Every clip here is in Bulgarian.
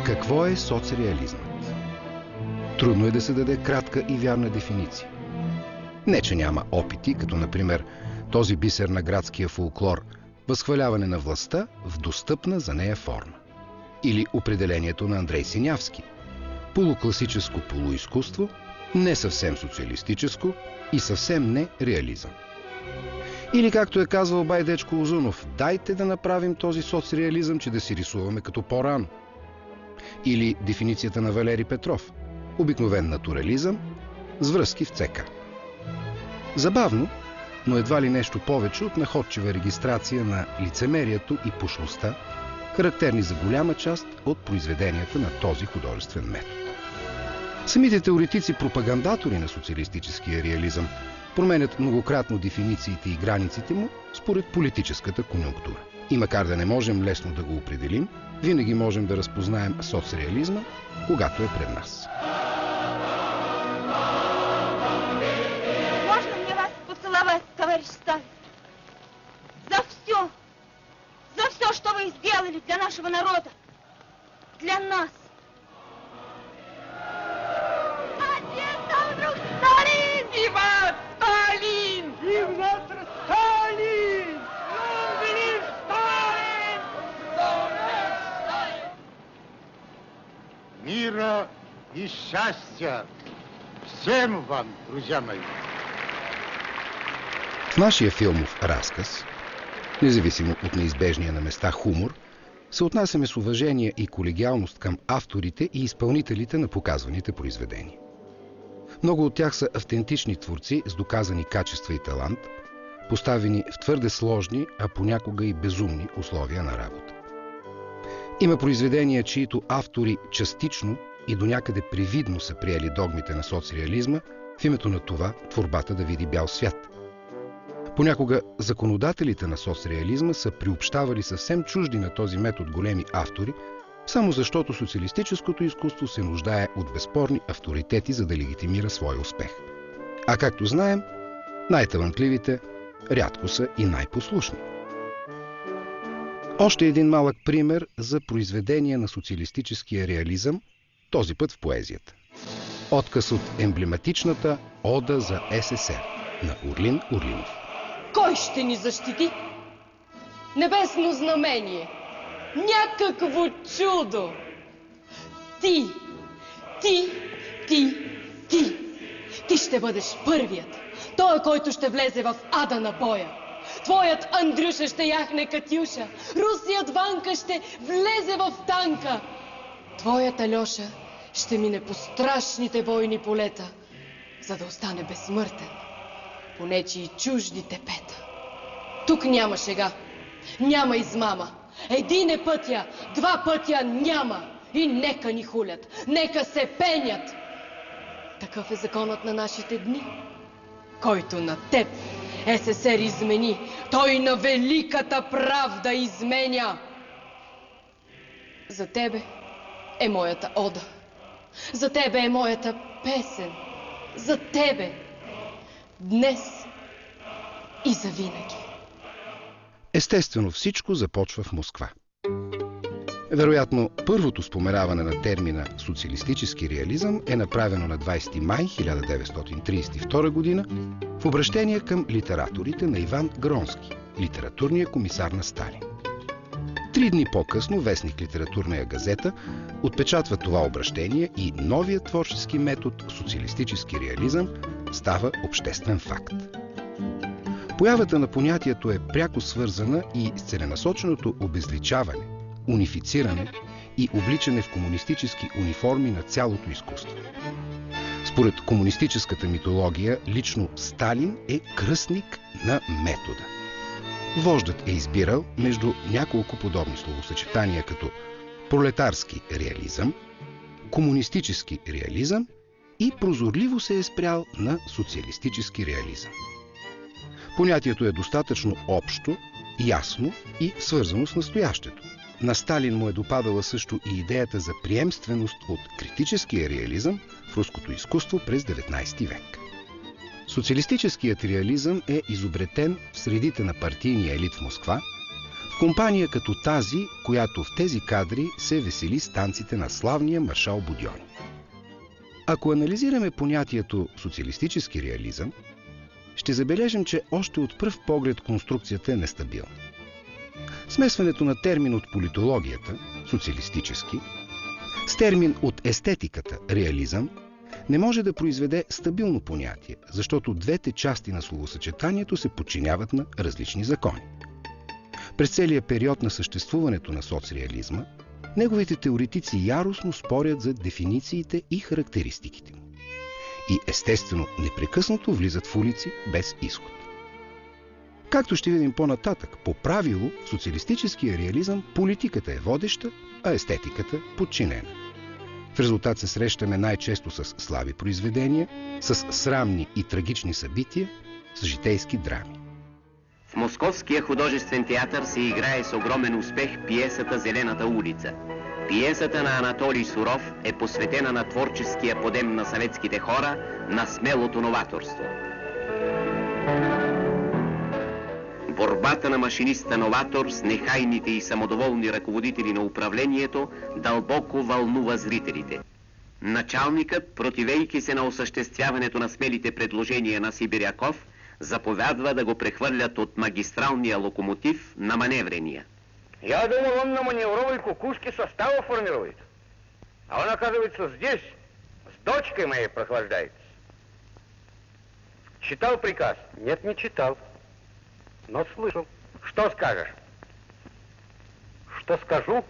Какво е соцреализмът? Трудно е да се даде кратка и вярна дефиниция. Не, че няма опити, като например този бисер на градския фолклор – възхваляване на властта в достъпна за нея форма. Или определението на Андрей Синявски – полукласическо полуизкуство, не съвсем социалистическо и съвсем не реализъм. Или както е казвал бай Дечко Узунов, дайте да направим този соцреализъм, че да си рисуваме като по-рано. Или дефиницията на Валери Петров – обикновен натурализъм с връзки в ЦК. Забавно, но едва ли нещо повече от находчива регистрация на лицемерието и пошлостта, характерни за голяма част от произведенията на този художествен метод. Самите теоретици-пропагандатори на социалистическия реализъм променят многократно дефинициите и границите му според политическата конюнктура. И макар да не можем лесно да го определим, винаги можем да разпознаем соцреализма, когато е пред нас. Можно мне вас поцеловать, товарищ Сталин? За все, что вы сделали для нашего народа, для нас. Отец, там вдруг Сталин! Виват Сталин! Виват Сталин! Любви Сталин! Сталин! Мира и счастья всем вам, друзья мои! В нашия филмов разказ, независимо от неизбежния на места хумор, се отнасяме с уважение и колегиалност към авторите и изпълнителите на показваните произведения. Много от тях са автентични творци с доказани качества и талант, поставени в твърде сложни, а понякога и безумни условия на работа. Има произведения, чието автори частично и до някъде привидно са приели догмите на соцреализма в името на това творбата да види бял свят. Понякога законодателите на соцреализма са приобщавали съвсем чужди на този метод големи автори, само защото социалистическото изкуство се нуждае от безспорни авторитети, за да легитимира своя успех. А както знаем, най-талантливите рядко са и най-послушни. Още един малък пример за произведение на социалистическия реализъм, този път в поезията. Отказ от емблематичната Ода за СССР на Орлин Орлинов. Кой ще ни защити? Небесно знамение, някакво чудо. Ти ще бъдеш първият, той, който ще влезе в ада на боя. Твоят Андрюша ще яхне Катюша, русият Ванка ще влезе в танка. Твоят Алеша ще мине по страшните бойни полета, за да остане безсмъртен, по нечии чужди тепета. Тук няма шега, няма измама. Един е пътя, два пътя няма. И нека ни хулят, нека се пенят. Такъв е законът на нашите дни. Който на теб СССР измени, той на великата правда изменя. За тебе е моята ода, за тебе е моята песен, за тебе днес и завинаги. Естествено, всичко започва в Москва. Вероятно, първото споменаване на термина социалистически реализъм е направено на 20 май 1932 година в обращение към литераторите на Иван Гронски, литературния комисар на Сталин. 3 дни по-късно вестник Литературная газета отпечатва това обращение и новият творчески метод социалистически реализъм става обществен факт. Появата на понятието е пряко свързана и с целенасоченото обезличаване, унифициране и обличане в комунистически униформи на цялото изкуство. Според комунистическата митология, лично Сталин е кръстник на метода. Вождът е избирал между няколко подобни словосъчетания като пролетарски реализъм, комунистически реализъм и прозорливо се е спрял на социалистически реализъм. Понятието е достатъчно общо, ясно и свързано с настоящето. На Сталин му е допадала също и идеята за приемственост от критическия реализъм в руското изкуство през 19 век. Социалистическият реализъм е изобретен в средите на партийния елит в Москва Компания като тази, която в тези кадри се весели с танците на славния маршал Будьони. Ако анализираме понятието социалистически реализъм, ще забележим, че още от пръв поглед конструкцията е нестабилна. Смесването на термин от политологията, социалистически, с термин от естетиката, реализъм, не може да произведе стабилно понятие, защото двете части на словосъчетанието се подчиняват на различни закони. През целия период на съществуването на соцреализма, неговите теоретици яростно спорят за дефинициите и характеристиките му. И естествено непрекъснато влизат в улици без изход. Както ще видим по-нататък, по правило в социалистическия реализъм политиката е водеща, а естетиката подчинена. В резултат се срещаме най-често с слаби произведения, с срамни и трагични събития, с житейски драми. В Московския художествен театър се играе с огромен успех пиесата «Зелената улица». Пиесата на Анатолий Суров е посветена на творческия подем на съветските хора, на смелото новаторство. Борбата на машиниста-новатор с нехайните и самодоволни ръководители на управлението дълбоко вълнува зрителите. Началникът, противейки се на осъществяването на смелите предложения на Сибиряков, заповядва да го прехвърлят от магистралния локомотив на маневрения. Я думал, он на маневровой кукушке состава формирует. А он, оказывается, здесь с дочкой моей прохлаждается. Читал приказ? Нет, не читал. Но слышал. Что скажешь? Что скажу?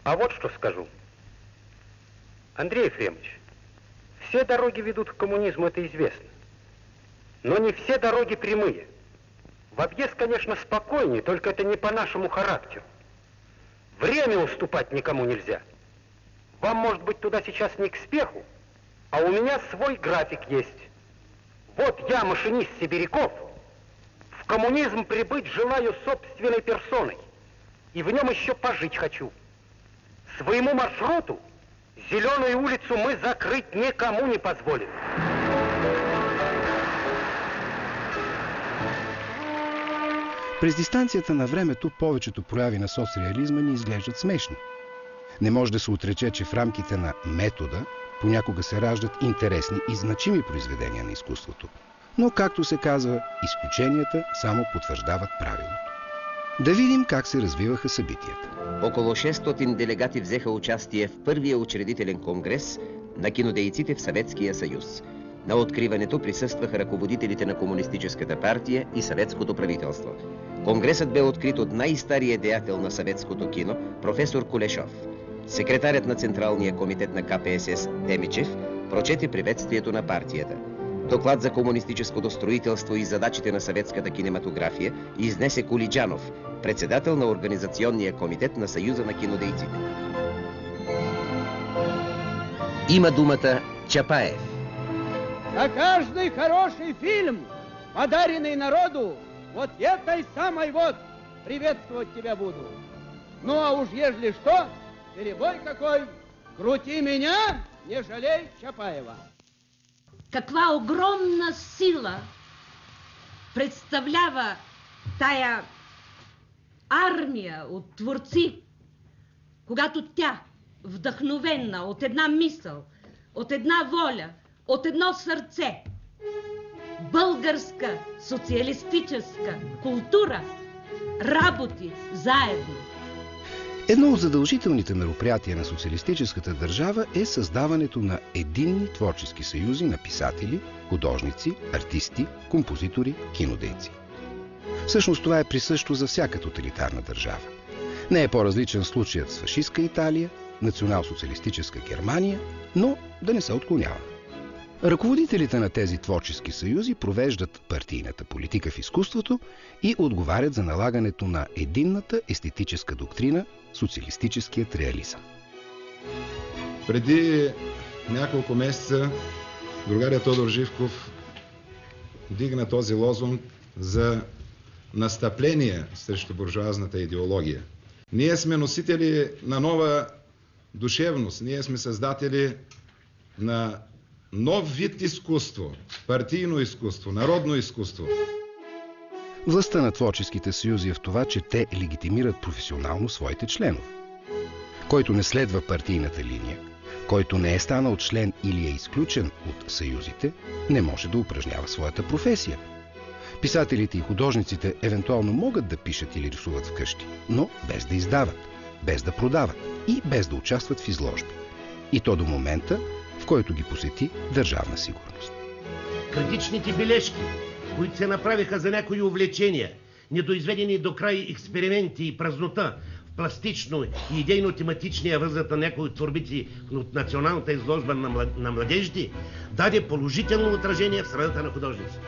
А вот что скажу. Андрей Ефремович, все дороги ведут к коммунизму, это известно. Но не все дороги прямые. В объезд, конечно, спокойнее, только это не по нашему характеру. Время уступать никому нельзя. Вам, может быть, туда сейчас не к спеху, а у меня свой график есть. Вот я, машинист Сибиряков, в коммунизм прибыть желаю собственной персоной. И в нем еще пожить хочу. Своему маршруту Зеленую улицу мы закрыть никому не позволим. През дистанцията на времето повечето прояви на соцреализма ни изглеждат смешни. Не може да се отрече, че в рамките на метода понякога се раждат интересни и значими произведения на изкуството. Но, както се казва, изключенията само потвърждават правилото. Да видим как се развиваха събитията. Около 600 делегати взеха участие в първия учредителен конгрес на кинодейците в Съветския съюз. На откриването присъстваха ръководителите на Комунистическата партия и съветското правителство. Конгресът бе открит от най-стария деятел на съветското кино, професор Кулешов. Секретарят на Централния комитет на КПСС Демичев прочете приветствието на партията. Доклад за комунистическото строителство и задачите на съветската кинематография изнесе Колиджанов, председател на Организационния комитет на Съюза на кинодейците. Има думата Чапаев. За каждый хороший фильм, подаренный народу, вот этой самой вот приветствовать тебя буду. Ну а уж ежели что, перебой какой, крути меня, не жалей Чапаева. Каква огромна сила представлява тая армия от творци, когато тя, вдъхновена от една мисъл, от една воля, от едно сърце, българска социалистическа култура работи заедно. Едно от задължителните мероприятия на социалистическата държава е създаването на единни творчески съюзи на писатели, художници, артисти, композитори, кинодейци. Всъщност това е присъщо за всяка тоталитарна държава. Не е по-различен случаят с фашистска Италия, национал-социалистическа Германия, но да не се отклоняваме. Ръководителите на тези творчески съюзи провеждат партийната политика в изкуството и отговарят за налагането на единната естетическа доктрина – социалистическият реализъм. Преди няколко месеца другаря Тодор Живков вдигна този лозунг за настъпление срещу буржоазната идеология. Ние сме носители на нова душевност, ние сме създатели на нов вид изкуство, партийно изкуство, народно изкуство. Властта на творческите съюзи е в това, че те легитимират професионално своите членове. Който не следва партийната линия, който не е станал член или е изключен от съюзите, не може да упражнява своята професия. Писателите и художниците евентуално могат да пишат или рисуват вкъщи, но без да издават, без да продават и без да участват в изложби. И то до момента, в който ги посети Държавна сигурност. Критичните бележки, които се направиха за някои увлечения, недоизведени до край експерименти и празнота в пластично и идейно-тематичния възраст на някои творбици от националната изложба на младежите, даде положително отражение в средата на художниците.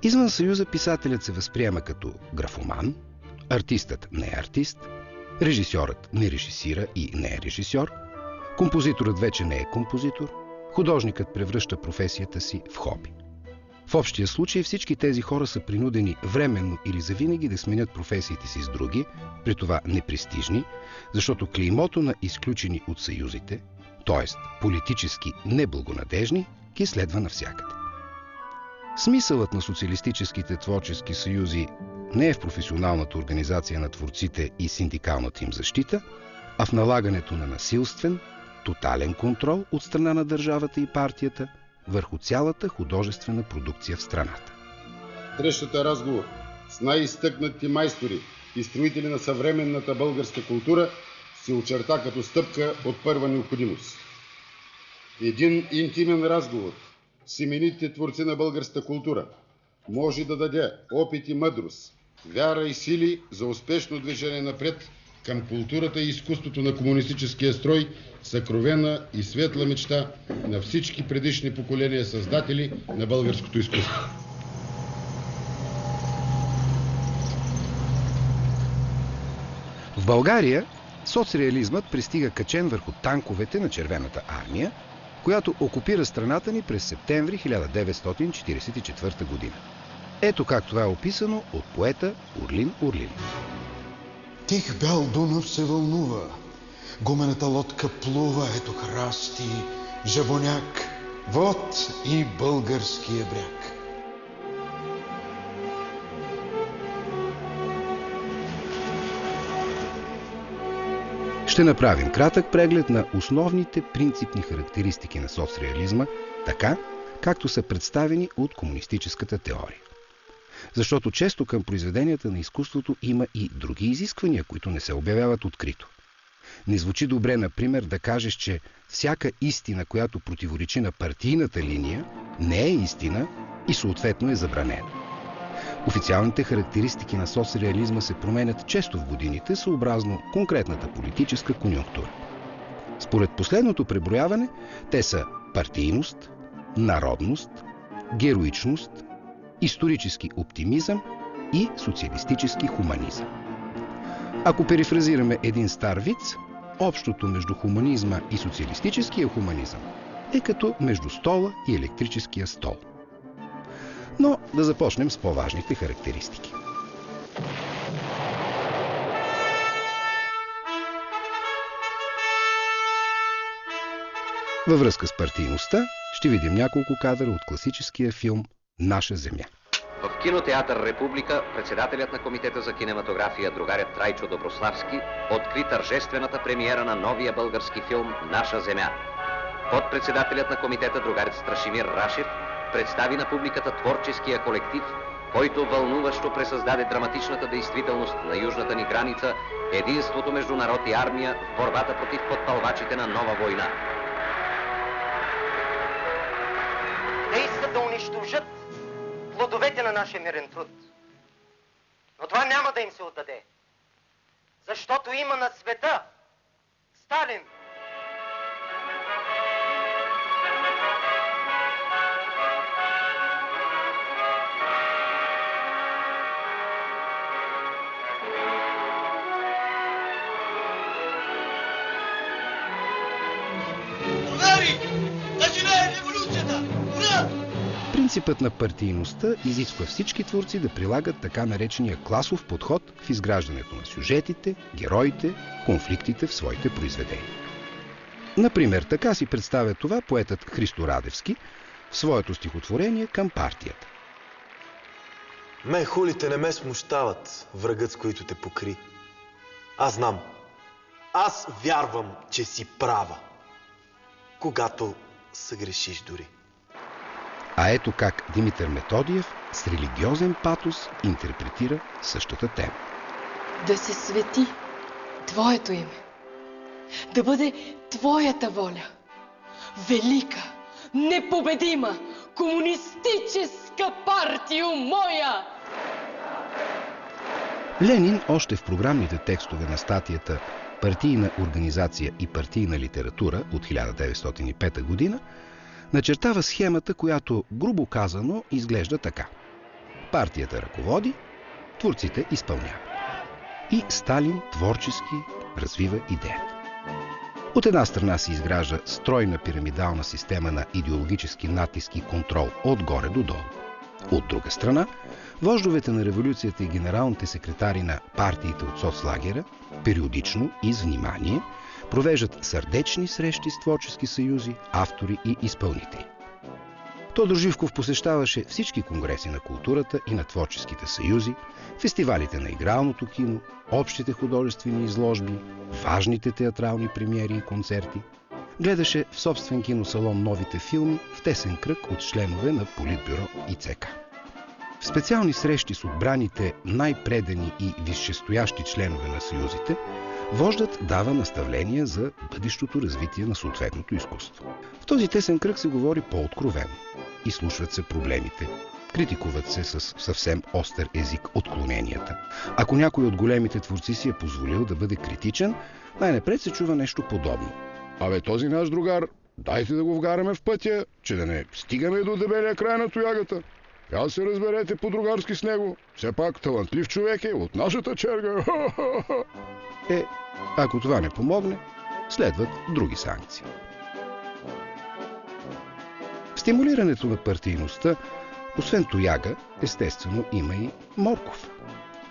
Извън Съюза писателят се възприема като графоман, артистът не е артист, режисьорът не режисира и не е режисьор, композиторът вече не е композитор, художникът превръща професията си в хоби. В общия случай всички тези хора са принудени временно или завинаги да сменят професиите си с други, при това непрестижни, защото клеймото на изключени от съюзите, т.е. политически неблагонадежни, ги следва навсякъде. Смисълът на социалистическите творчески съюзи не е в професионалната организация на творците и синдикалната им защита, а в налагането на насилствен, тотален контрол от страна на държавата и партията върху цялата художествена продукция в страната. Срещата разговор с най-изтъкнати майстори и строители на съвременната българска култура се очерта като стъпка от първа необходимост. Един интимен разговор с именитите творци на българската култура може да даде опит и мъдрост, вяра и сили за успешно движение напред към културата и изкуството на комунистическия строй, съкровена и светла мечта на всички предишни поколения създатели на българското изкуство. В България соцреализмът пристига качен върху танковете на Червената армия, която окупира страната ни през септември 1944 година. Ето как това е описано от поета Орлин Орлин. Тих бял Дунав се вълнува, гумената лодка плува, ето храсти, жабоняк, вот и българския бряг. Ще направим кратък преглед на основните принципни характеристики на соцреализма, така както са представени от комунистическата теория. Защото често към произведенията на изкуството има и други изисквания, които не се обявяват открито. Не звучи добре, например, да кажеш, че всяка истина, която противоречи на партийната линия, не е истина и съответно е забранена. Официалните характеристики на соцреализма се променят често в годините, съобразно конкретната политическа конюнктура. Според последното преброяване, те са партийност, народност, героичност, исторически оптимизъм и социалистически хуманизъм. Ако перифразираме един стар виц, общото между хуманизма и социалистическия хуманизъм е като между стола и електрическия стол. Но да започнем с по-важните характеристики. Във връзка с партийността ще видим няколко кадъра от класическия филм «Наша земя». В кинотеатър Република председателят на Комитета за кинематография другарят Трайчо Доброславски откри тържествената премиера на новия български филм «Наша земя». Подпредседателят на комитета другарят Страшимир Рашев представи на публиката творческия колектив, който вълнуващо пресъздаде драматичната действителност на южната ни граница, единството между народ и армия в борбата против подпалвачите на нова война. Те искат да унищожат плодовете на нашия мирен труд. Но това няма да им се отдаде. Защото има на света Сталин. Принципът на партийността изисква всички творци да прилагат така наречения класов подход в изграждането на сюжетите, героите, конфликтите в своите произведения. Например, така си представя това поетът Христо Радевски в своето стихотворение към партията. Мен хулите не ме смущават, врагът, с които те покри. Аз знам. Аз вярвам, че си права, когато съгрешиш дори. А ето как Димитър Методиев с религиозен патос интерпретира същата тема. Да се свети Твоето име. Да бъде Твоята воля. Велика, непобедима, комунистическа партия моя! Ленин още в програмните текстове на статията «Партийна организация и партийна литература» от 1905 година начертава схемата, която, грубо казано, изглежда така. Партията ръководи, творците изпълняват. И Сталин творчески развива идеята. От една страна се изгражда стройна пирамидална система на идеологически натиск и контрол отгоре до долу. От друга страна, вождовете на революцията и генералните секретари на партиите от соцлагера периодично и с внимание провеждат сърдечни срещи с творчески съюзи, автори и изпълнители. Тодор Живков посещаваше всички конгреси на културата и на творческите съюзи, фестивалите на игралното кино, общите художествени изложби, важните театрални премиери и концерти. Гледаше в собствен киносалон новите филми в тесен кръг от членове на Политбюро и ЦК. В специални срещи с отбраните най-предани и висшестоящи членове на съюзите, вождът дава наставления за бъдещото развитие на съответното изкуство. В този тесен кръг се говори по-откровено. Изслушват се проблемите, критикуват се с съвсем остър език отклоненията. Ако някой от големите творци си е позволил да бъде критичен, най-напред се чува нещо подобно. Абе, този наш другар, дайте да го вгараме в пътя, че да не стигаме до дебелия край на тоягата. Я се разберете по-другарски с него. Все пак талантлив човек е от нашата черга. Ако това не помогне, следват други санкции. В стимулирането на партийността, освен тояга, естествено има и морков.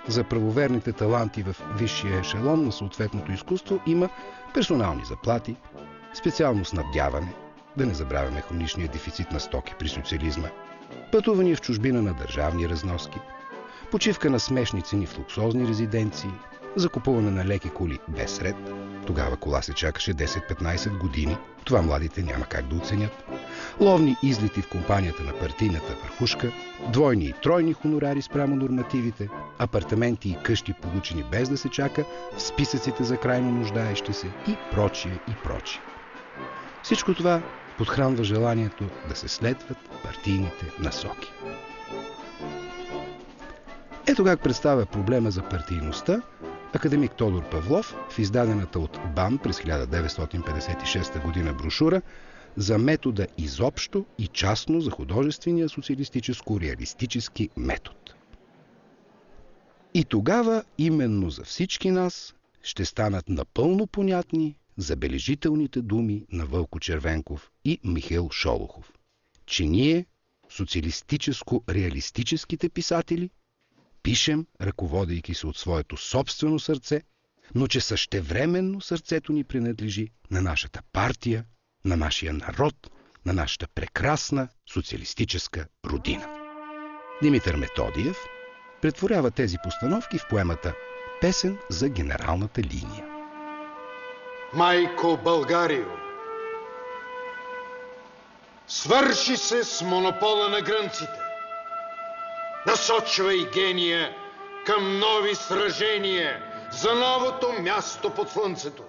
За правоверните таланти в висшия ешелон на съответното изкуство има персонални заплати, специално снабдяване, да не забравяме хроничния дефицит на стоки при социализма, пътувания в чужбина на държавни разноски, почивка на смешни цени в луксозни резиденции, закупуване на леки коли без ред. Тогава кола се чакаше 10-15 години. Това младите няма как да оценят. Ловни излети в компанията на партийната върхушка, двойни и тройни хонорари спрямо нормативите, апартаменти и къщи получени без да се чака в списъците за крайно нуждаещи се и прочие и прочие. Всичко това подхранва желанието да се следват партийните насоки. Ето как представя проблема за партийността академик Тодор Павлов в издадената от БАН през 1956 година брошура за метода изобщо и частно за художествения социалистическо-реалистически метод. И тогава именно за всички нас ще станат напълно понятни забележителните думи на Вълко Червенков и Михаил Шолохов, че ние, социалистическо-реалистическите писатели, пишем, ръководейки се от своето собствено сърце, но че същевременно сърцето ни принадлежи на нашата партия, на нашия народ, на нашата прекрасна социалистическа родина. Димитър Методиев претворява тези постановки в поемата «Песен за генералната линия». Майко Българио, свърши се с монопола на грънците. Насочвай гения към нови сражения за новото място под слънцето.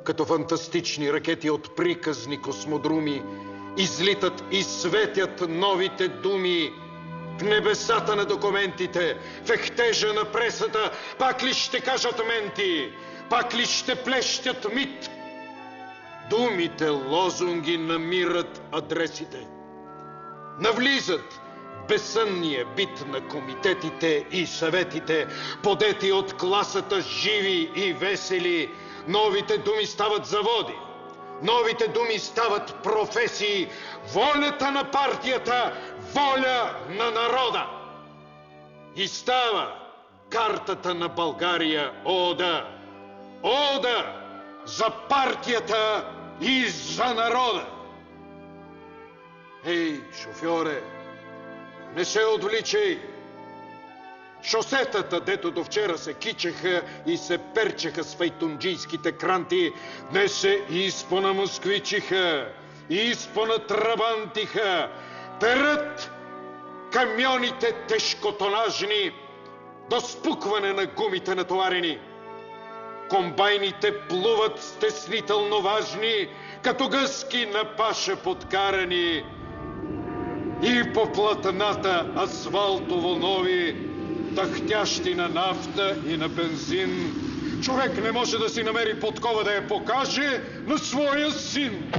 Като фантастични ракети от приказни космодруми излитат и светят новите думи в небесата на документите, в ехтежа на пресата. Пак ли ще кажат менти? Пак ли ще плещят мит? Думите лозунги намират адресите. Навлизат безсънния бит на комитетите и съветите, подети от класата живи и весели. Новите думи стават заводи, новите думи стават професии. Волята на партията, воля на народа. И става картата на България ода. Ода за партията и за народа. Ей, шофьоре, Не се отвличай! Шосетата, дето до вчера се кичеха и се перчеха с файтунджийските кранти, днес се изпона москвичиха, изпона трабантиха, перат камионите тежкотонажни, до спукване на гумите натоварени. Комбайните плуват стеснително важни, като гъски на паша подкарани. И по платната асфалтово нови, тъхтящи на нафта и на бензин, човек не може да си намери подкова да я покаже на своя син.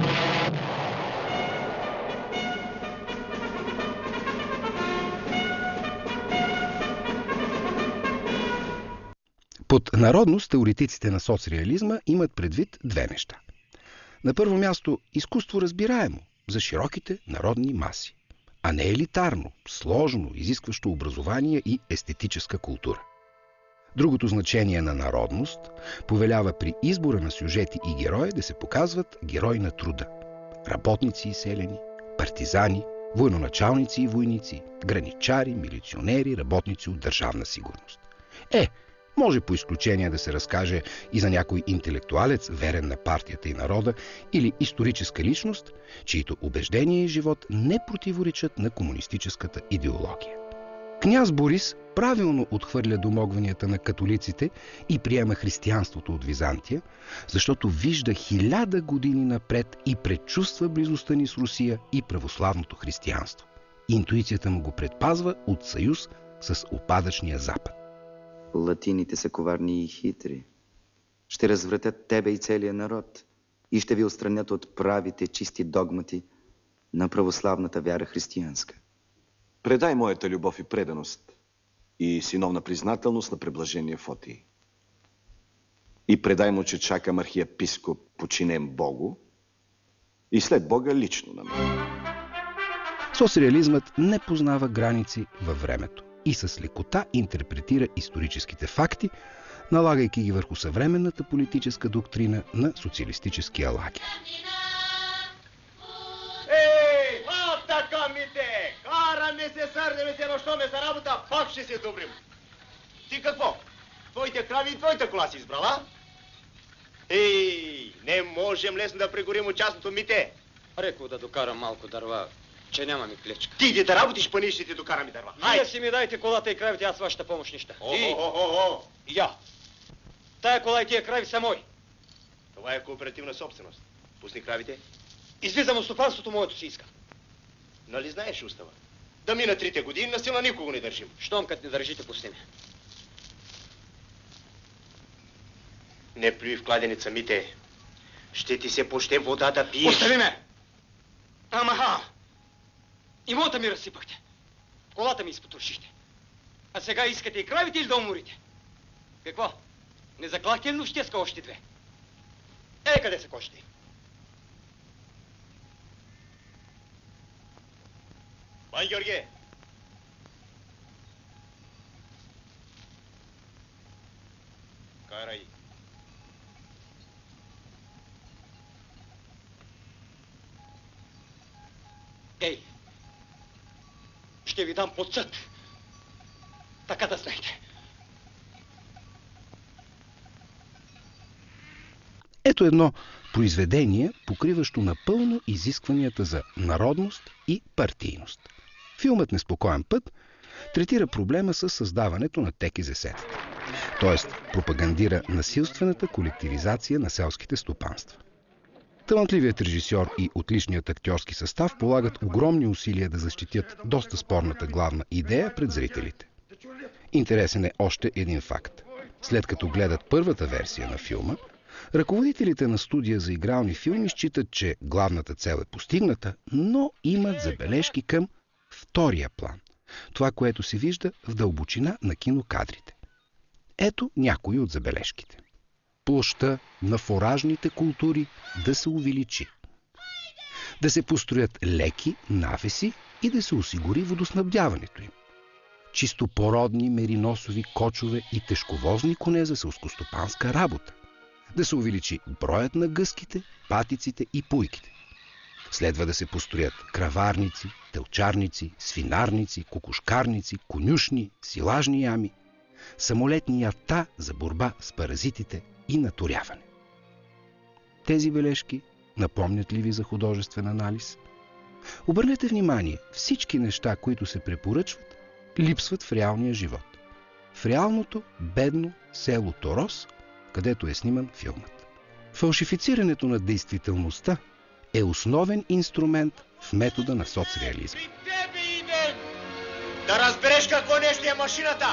Под народност теоретиците на соцреализма имат предвид две неща. На първо място изкуство разбираемо за широките народни маси, а не елитарно, сложно, изискващо образование и естетическа култура. Другото значение на народност повелява при избора на сюжети и герои да се показват герои на труда, работници и селяни, партизани, военачалници и войници, граничари, милиционери, работници от държавна сигурност. Може по изключение да се разкаже и за някой интелектуалец, верен на партията и народа, или историческа личност, чието убеждения и живот не противоречат на комунистическата идеология. Княз Борис правилно отхвърля домогванията на католиците и приема християнството от Византия, защото вижда 1000 години напред и предчувства близостта ни с Русия и православното християнство. Интуицията му го предпазва от съюз с опадъчния Запад. Латините са коварни и хитри. Ще развратят тебе и целия народ и ще ви отстранят от правите чисти догмати на православната вяра християнска. Предай моята любов и преданост и синовна признателност на преблажения Фотий. И предай му, че чакам архиепископ подчинен Богу и след Бога лично на мен. Соцреализмът не познава граници във времето и с лекота интерпретира историческите факти, налагайки ги върху съвременната политическа доктрина на социалистическия лагер. Ей, така мите! Караме се, сърдеме се, но що ме за работа, пак ще се добрим. Ти какво? Твоите крави и твоята кола си избрала? Ей, не можем лесно да прегорим от частното мите. Рекох да докарам малко дърва, че няма ми клечка. Ти иди да работиш, па ние ще ти докараме дърва. Вие си ми дайте колата и кравите, аз вашата помощ нища. Я. Тая кола и тия крави са мои. Това е кооперативна собственост. Пусни кравите. Излизам от стопанството, моето си иска. Нали знаеш устава? Да мина 3 години, насила никого не държим. Щом като не държите, пусни ме. Не плюй в кладеница, мите. Ще ти се поще вода да пиеш. Остави ме! Амаха! Имота ми разсипахте. Колата ми изпотрошихте. А сега искате и кравите или да уморите? Какво? Не заклахте ли нощеска още 2? Къде са кошите? Бай, Георге! Карай. Ей! Ще ви дам под съд. Така да знаете. Ето едно произведение, покриващо напълно изискванията за народност и партийност. Филмът "Неспокоен път" третира проблема с създаването на ТКЗС-та, т.е. пропагандира насилствената колективизация на селските стопанства. Талантливият режисьор и отличният актьорски състав полагат огромни усилия да защитят доста спорната главна идея пред зрителите. Интересен е още един факт. След като гледат първата версия на филма, ръководителите на студия за игрални филми считат, че главната цел е постигната, но имат забележки към втория план. Това, което се вижда в дълбочина на кинокадрите. Ето някои от забележките. Площта на фуражните култури да се увеличи. Да се построят леки навеси и да се осигури водоснабдяването им. Чистопородни мериносови кочове и тежковозни коне за селскостопанска работа. Да се увеличи броят на гъските, патиците и пуйките. Следва да се построят краварници, телчарници, свинарници, кокошкарници, конюшни, силажни ями, самолетни ята за борба с паразитите и наторяване. Тези бележки напомнят ли ви за художествен анализ? Обърнете внимание, всички неща, които се препоръчват, липсват в реалния живот. В реалното бедно село Торос, където е сниман филмът. Фалшифицирането на действителността е основен инструмент в метода на соцреализъм. Да разбереш какво нещо е машината!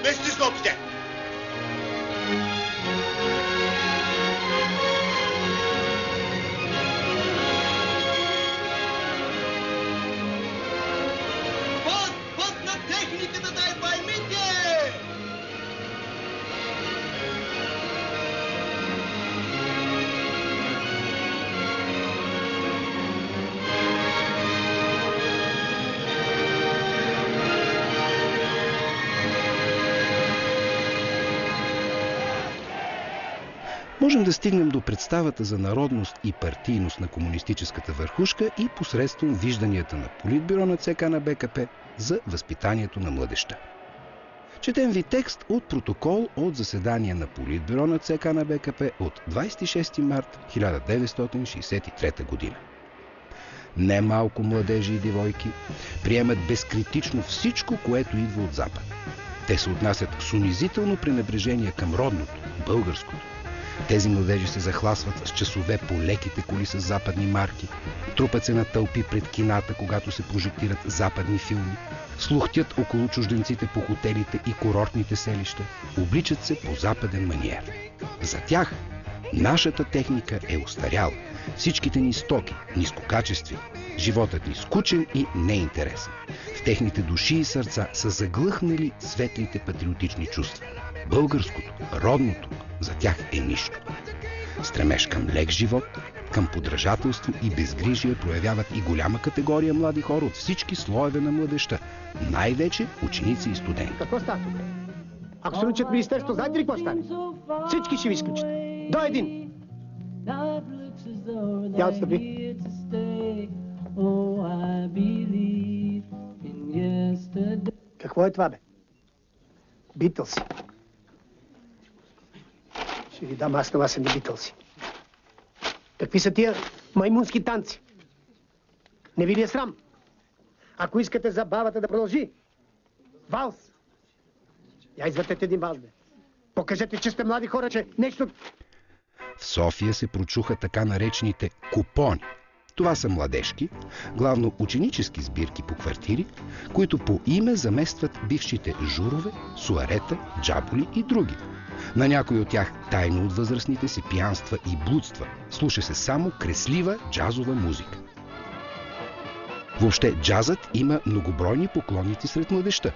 Мести стопите! Път на техниката, дай поймите! Можем да стигнем до представата за народност и партийност на комунистическата върхушка и посредством вижданията на Политбюро на ЦК на БКП за възпитанието на младежта. Четем ви текст от протокол от заседание на Политбюро на ЦК на БКП от 26 март 1963 година. Немалко младежи и девойки приемат безкритично всичко, което идва от Запад. Те се отнасят с унизително пренебрежение към родното, българското. Тези младежи се захласват с часове по леките коли с западни марки, трупат се на тълпи пред кината, когато се прожектират западни филми, слухтят около чужденците по хотелите и курортните селища, обличат се по западен маниер. За тях нашата техника е остаряла, всичките ни стоки нискокачествени, животът ни скучен и неинтересен. В техните души и сърца са заглъхнали светлите патриотични чувства. Българското, родното, за тях е нищо. Стремеж към лек живот, към подражателство и безгрижие проявяват и голяма категория млади хора от всички слоеве на младежта, най-вече ученици и студенти. Какво става тук? Ако се учат министерство, знаете ли какво стане? Всички ще ви изключат. До един! Тя отстъпи. Какво е това, бе? Битълси. Ще ви дам аз на вас на Битълси. Какви са тия маймунски танци? Не ви ли е срам? Ако искате забавата да продължи, валс. Я извъртете един валс, бе. Покажете, че сте млади хора, че нещо... В София се прочуха така наречените купони. Това са младежки, главно ученически сбирки по квартири, които по име заместват бившите журове, суарета, джаболи и други. На някой от тях тайно от възрастните се пиянства и блудства. Слуша се само креслива джазова музика. Въобще джазът има многобройни поклонници сред младежта.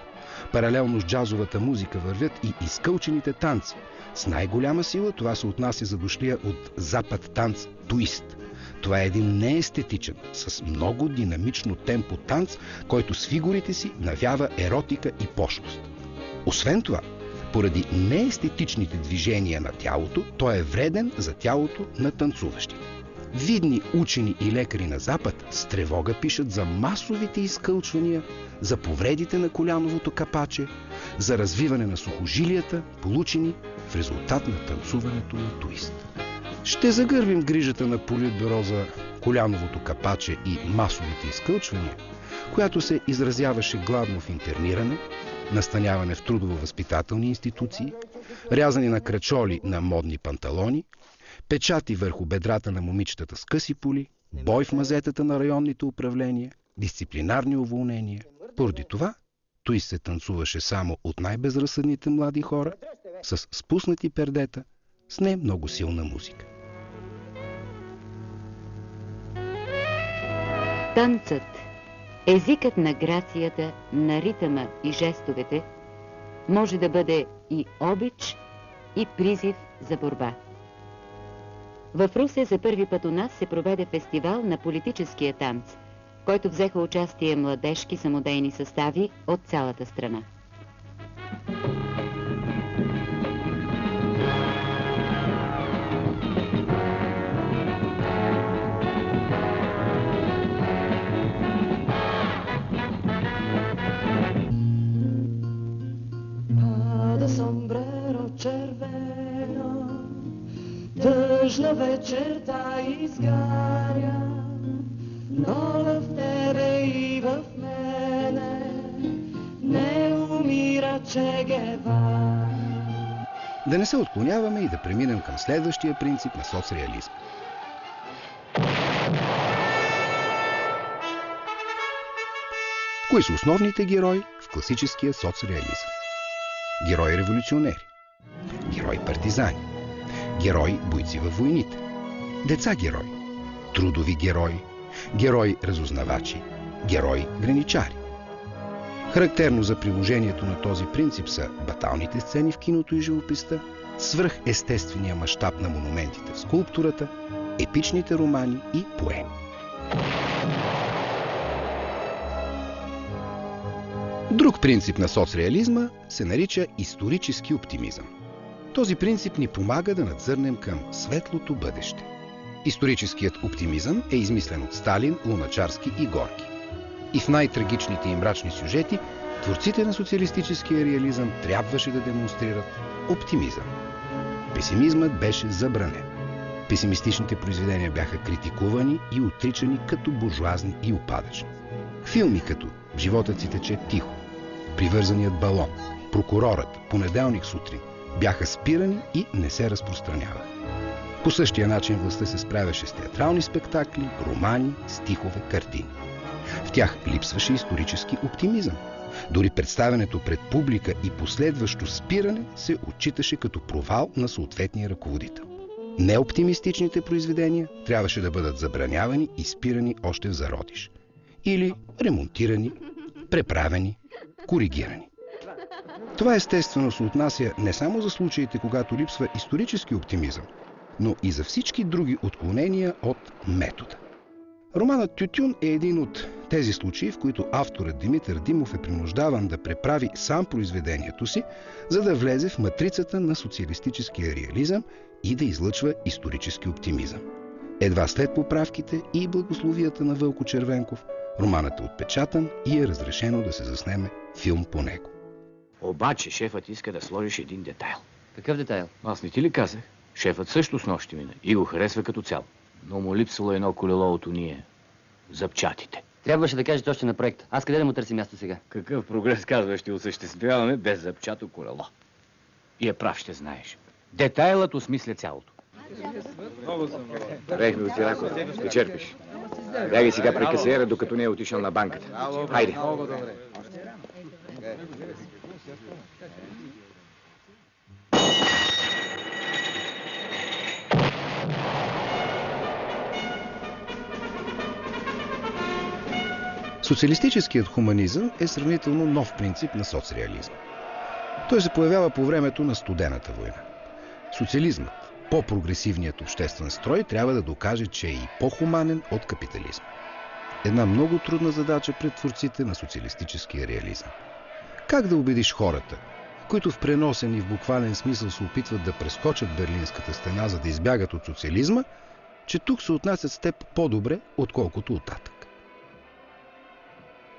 Паралелно с джазовата музика вървят и изкълчените танци. С най-голяма сила това се отнася за дошлия от запад танц туист. Това е един неестетичен, с много динамично темпо танц, който с фигурите си навява еротика и пошлост. Освен това, поради неестетичните движения на тялото, той е вреден за тялото на танцуващите. Видни учени и лекари на Запад с тревога пишат за масовите изкълчвания, за повредите на коляновото капаче, за развиване на сухожилията, получени в резултат на танцуването на туист. Ще загърбим грижата на Политбюро за коляновото капаче и масовите изкълчвания, която се изразяваше главно в интерниране, настаняване в трудово-възпитателни институции, рязане на крачоли на модни панталони, печати върху бедрата на момичетата с къси поли, бой в мазетата на районните управления, дисциплинарни уволнения. Поради това, той се танцуваше само от най-безразсъдните млади хора, с спуснати пердета, с не много силна музика. Танцът, езикът на грацията, на ритъма и жестовете, може да бъде и обич, и призив за борба. В Русе за първи път у нас се проведе фестивал на политическия танц, в който взеха участие младежки самодейни състави от цялата страна. sombrero červeno, tъжна вечерта изгаря, но в тебе и в мене не умира Че Гевара. Да не се отклоняваме и да преминем към следващия принцип на соцреализма. Кои са основните герои в класическия соцреализъм? Герои-революционери, герои-партизани, герои-бойци във войните, деца-герои, трудови герои, герои-разузнавачи, герои-граничари. Характерно за приложението на този принцип са баталните сцени в киното и живописта, свръхестествения мащаб на монументите в скулптурата, епичните романи и поеми. Друг принцип на соцреализма се нарича исторически оптимизъм. Този принцип ни помага да надзърнем към светлото бъдеще. Историческият оптимизъм е измислен от Сталин, Луначарски и Горки. И в най-трагичните и мрачни сюжети творците на социалистическия реализъм трябваше да демонстрират оптимизъм. Песимизмът беше забранен. Песимистичните произведения бяха критикувани и отричани като буржуазни и упадъчни. Филми като "Животът си тече тихо", "Привързаният балон", "Прокурорът", "Понеделник сутрин" бяха спирани и не се разпространяваха. По същия начин властта се справяше с театрални спектакли, романи, стихове, картини. В тях липсваше исторически оптимизъм. Дори представянето пред публика и последващо спиране се отчиташе като провал на съответния ръководител. Неоптимистичните произведения трябваше да бъдат забранявани и спирани още в зародиш. Или ремонтирани, преправени, коригирани. Това естествено се отнася не само за случаите, когато липсва исторически оптимизъм, но и за всички други отклонения от метода. Романът "Тютюн" е един от тези случаи, в които авторът Димитър Димов е принуждаван да преправи сам произведението си, за да влезе в матрицата на социалистическия реализъм и да излъчва исторически оптимизъм. Едва след поправките и благословията на Вълко Червенков, романът е отпечатан и е разрешено да се заснеме филм по него. Обаче шефът иска да сложиш един детайл. Какъв детайл? Аз не ти ли казах? Шефът също снощи мина и го харесва като цяло. Но му липсвало едно колело от уния. Запчатите. Трябваше да кажете още на проект. Аз къде да му търси място сега? Какъв прогрес, казваш, ще осъществяваме без запчато колело. И е прав, ще знаеш. Детайлът осмисля цялото. Рехме от Сираков, ще черпиш. Бягай сега при касиера, докато не е отишъл на банката. Хайде. Социалистическият хуманизъм е сравнително нов принцип на соцреализма. Той се появява по времето на Студената война. Социализмът, по-прогресивният обществен строй, трябва да докаже, че е и по-хуманен от капитализма. Една много трудна задача пред творците на социалистическия реализъм. Как да убедиш хората, които в преносен и в буквален смисъл се опитват да прескочат Берлинската стена, за да избягат от социализма, че тук се отнасят с теб по-добре, отколкото оттатък?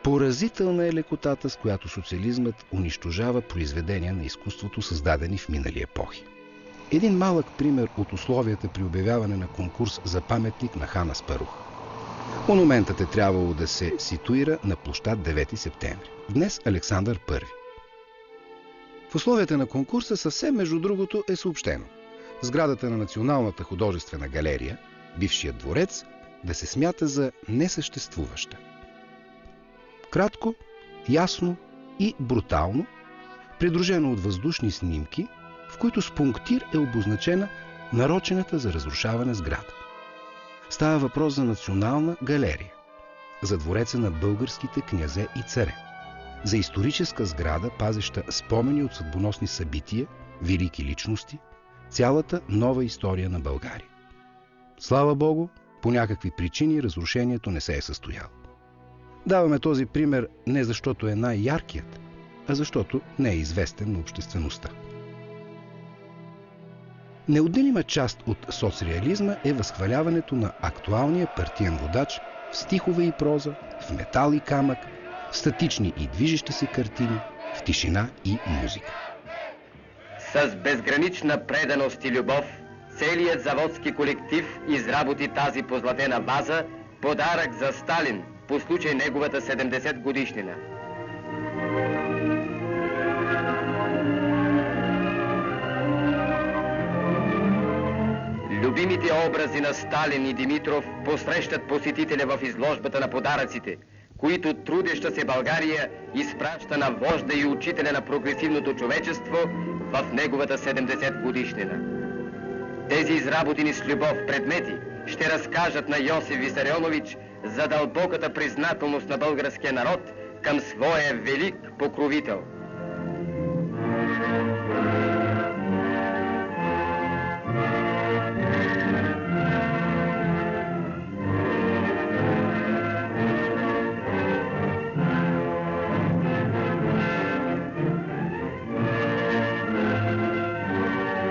Поразителна е лекотата, с която социализмът унищожава произведения на изкуството, създадени в минали епохи. Един малък пример от условията при обявяване на конкурс за паметник на хан Аспарух. Монументът е трябвало да се ситуира на площад 9 септември. Днес Александър I. В условията на конкурса съвсем между другото е съобщено сградата на Националната художествена галерия, бившият дворец, да се смята за несъществуваща. Кратко, ясно и брутално, придружено от въздушни снимки, в които с пунктир е обозначена нарочената за разрушаване сграда. Става въпрос за Национална галерия, за двореца на българските князе и царе, за историческа сграда, пазеща спомени от съдбоносни събития, велики личности, цялата нова история на България. Слава Богу, по някакви причини разрушението не се е състояло. Даваме този пример не защото е най-яркият, а защото не е известен на обществеността. Неотделима част от соцреализма е възхваляването на актуалния партиен водач в стихове и проза, в метал и камък, в статични и движещи се картини, в тишина и музика. С безгранична преданост и любов, целият заводски колектив изработи тази позлатена ваза, подарък за Сталин по случай неговата 70 годишнина. Любимите образи на Сталин и Димитров посрещат посетителя в изложбата на подаръците, които трудеща се България изпраща на вожда и учителя на прогресивното човечество в неговата 70 годишнина. Тези изработени с любов предмети ще разкажат на Йосиф Висарионович за дълбоката признателност на българския народ към своя велик покровител.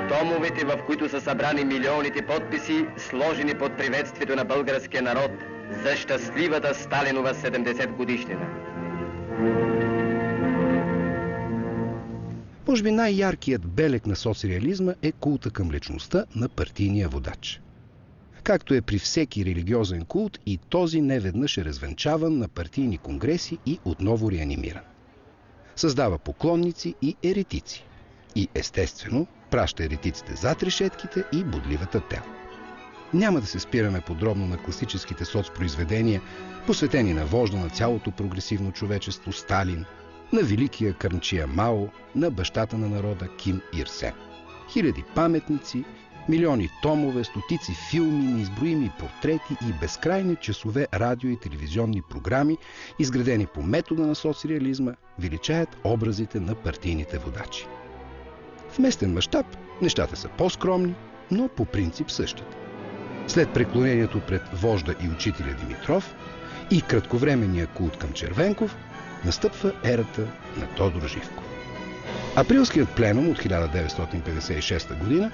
Томовете, в които са събрани милионите подписи, сложени под приветствието на българския народ за щастливата Сталинова 70 годишнина. Може би най-яркият белег на соцреализма е култа към личността на партийния водач. Както е при всеки религиозен култ, и този неведнъж е развенчаван на партийни конгреси и отново реанимиран. Създава поклонници и еретици. И естествено, праща еретиците зад решетките и бодливата тел. Няма да се спираме подробно на класическите соцпроизведения, посветени на вожда на цялото прогресивно човечество Сталин, на великия кърнчия Мао, на бащата на народа Ким Ир Сен. Хиляди паметници, милиони томове, стотици филми, неизброими портрети и безкрайни часове радио и телевизионни програми, изградени по метода на соцреализма, величаят образите на партийните водачи. В местен мащаб нещата са по-скромни, но по принцип същите. След преклонението пред вожда и учителя Димитров и кратковременния култ към Червенков, настъпва ерата на Тодор Живков. Априлският пленум от 1956 година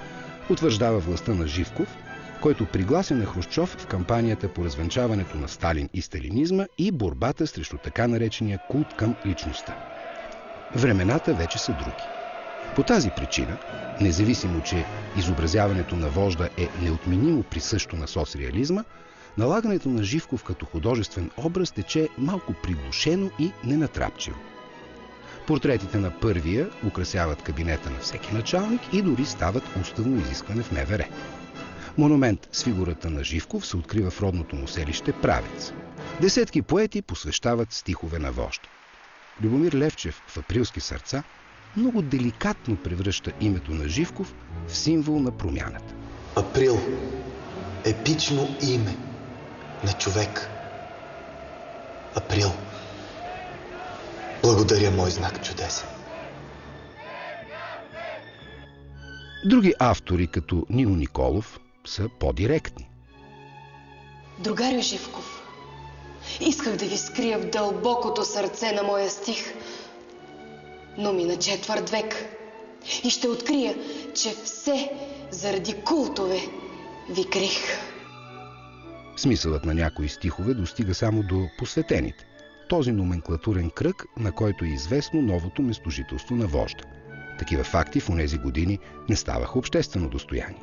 утвърждава властта на Живков, който приглася на Хрущов в кампанията по развенчаването на Сталин и сталинизма и борбата срещу така наречения култ към личността. Времената вече са други. По тази причина, независимо, че изобразяването на вожда е неотменимо присъщо на соцреализма, налагането на Живков като художествен образ тече малко приглушено и ненатрапчиво. Портретите на първия украсяват кабинета на всеки началник и дори стават уставно изискване в МВР. Монумент с фигурата на Живков се открива в родното му селище Правец. Десетки поети посвещават стихове на вожда. Любомир Левчев в Априлски сърца много деликатно превръща името на Живков в символ на промяната. Април. Епично име на човек. Април. Благодаря, мой знак чудесен. Други автори, като Нино Николов, са по-директни. Другарю Живков, исках да ви скрия в дълбокото сърце на моя стих, но мина четвърт век и ще открия, че все заради култове ви крих. Смисълът на някои стихове достига само до посветените. Този номенклатурен кръг, на който е известно новото местожителство на вожда. Такива факти в онези години не ставаха обществено достояние.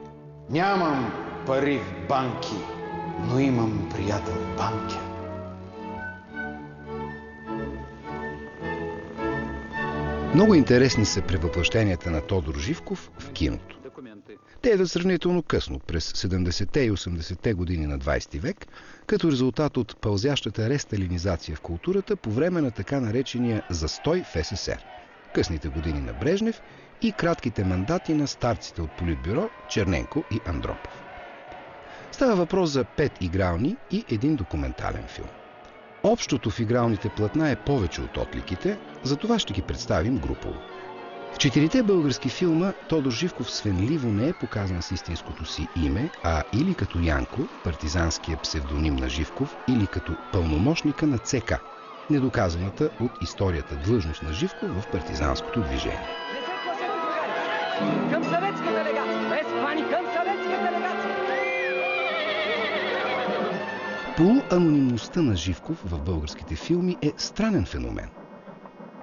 Нямам пари в банки, но имам приятел банкер. Много интересни са превъплъщенията на Тодор Живков в киното. Те идват сравнително късно, през 70-те и 80-те години на 20 век, като резултат от пълзящата ресталинизация в културата по време на така наречения застой в СССР, късните години на Брежнев и кратките мандати на старците от Политбюро Черненко и Андропов. Става въпрос за 5 игрални и един документален филм. Общото в игралните платна е повече от отликите, затова ще ги представим групово. В 4-те български филма Тодор Живков свенливо не е показан с истинското си име, а или като Янко, партизанския псевдоним на Живков, или като пълномощника на ЦК, недоказаната от историята длъжност на Живков в партизанското движение. Към съветска делегация! Без пани, към съветска делегация! Полуанонимността на Живков в българските филми е странен феномен.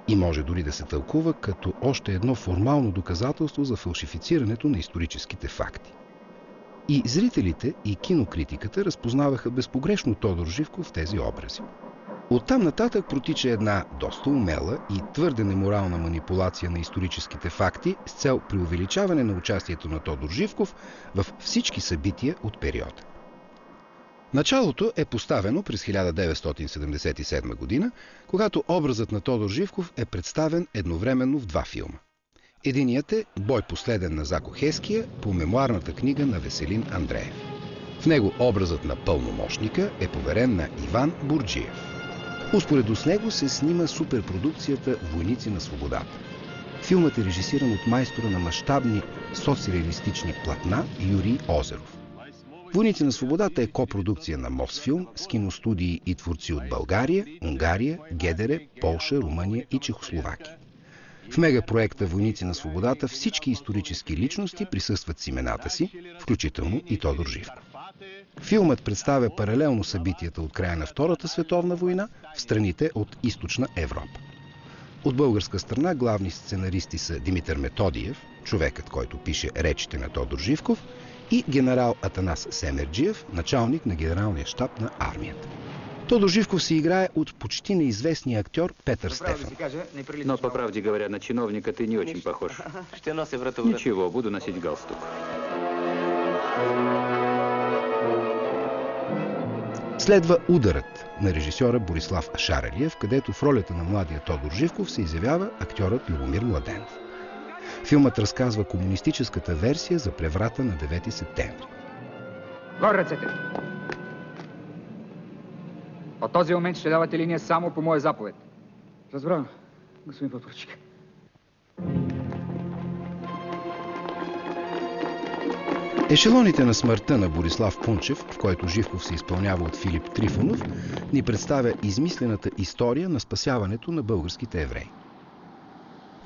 и може дори да се тълкува като още едно формално доказателство за фалшифицирането на историческите факти. И зрителите, и кинокритиката разпознаваха безпогрешно Тодор Живков в тези образи. Оттам нататък протича една доста умела и твърде неморална манипулация на историческите факти с цел преувеличаване на участието на Тодор Живков във всички събития от периода. Началото е поставено през 1977 година, когато образът на Тодор Живков е представен едновременно в два филма. Единият е «Бой последен на Зако Хеския» по мемуарната книга на Веселин Андреев. В него образът на пълномощника е поверен на Иван Бурджиев. Успоредно с него се снима суперпродукцията «Войници на свободата». Филмът е режисиран от майстора на мащабни соцреалистични платна Юрий Озеров. «Войници на свободата» е копродукция на Мосфилм с киностудии и творци от България, Унгария, ГДР, Полша, Румъния и Чехословакия. В мегапроекта «Войници на свободата» всички исторически личности присъстват с имената си, включително и Тодор Живков. Филмът представя паралелно събитията от края на Втората световна война в страните от Източна Европа. От българска страна главни сценаристи са Димитър Методиев, човекът, който пише речите на Тодор Живков, и генерал Атанас Семерджиев, началник на генералния щаб на армията. Тодор Живков се играе от почти неизвестния актьор Петър Стефан. Но, по правде говоря, на чиновника ты не очень похож. Ничего, буду носить галстук. Следва «Ударът» на режисьора Борислав Шарелиев, където в ролята на младия Тодор Живков се изявява актьорът Любомир Младенов. Филмът разказва комунистическата версия за преврата на 9 септември. Горе ръцете! От този момент ще давате линия само по моя заповед. Разбрано, господин подпоручик. Ешелоните на смъртта на Борислав Пунчев, в който Живков се изпълнява от Филип Трифонов, ни представя измислената история на спасяването на българските евреи.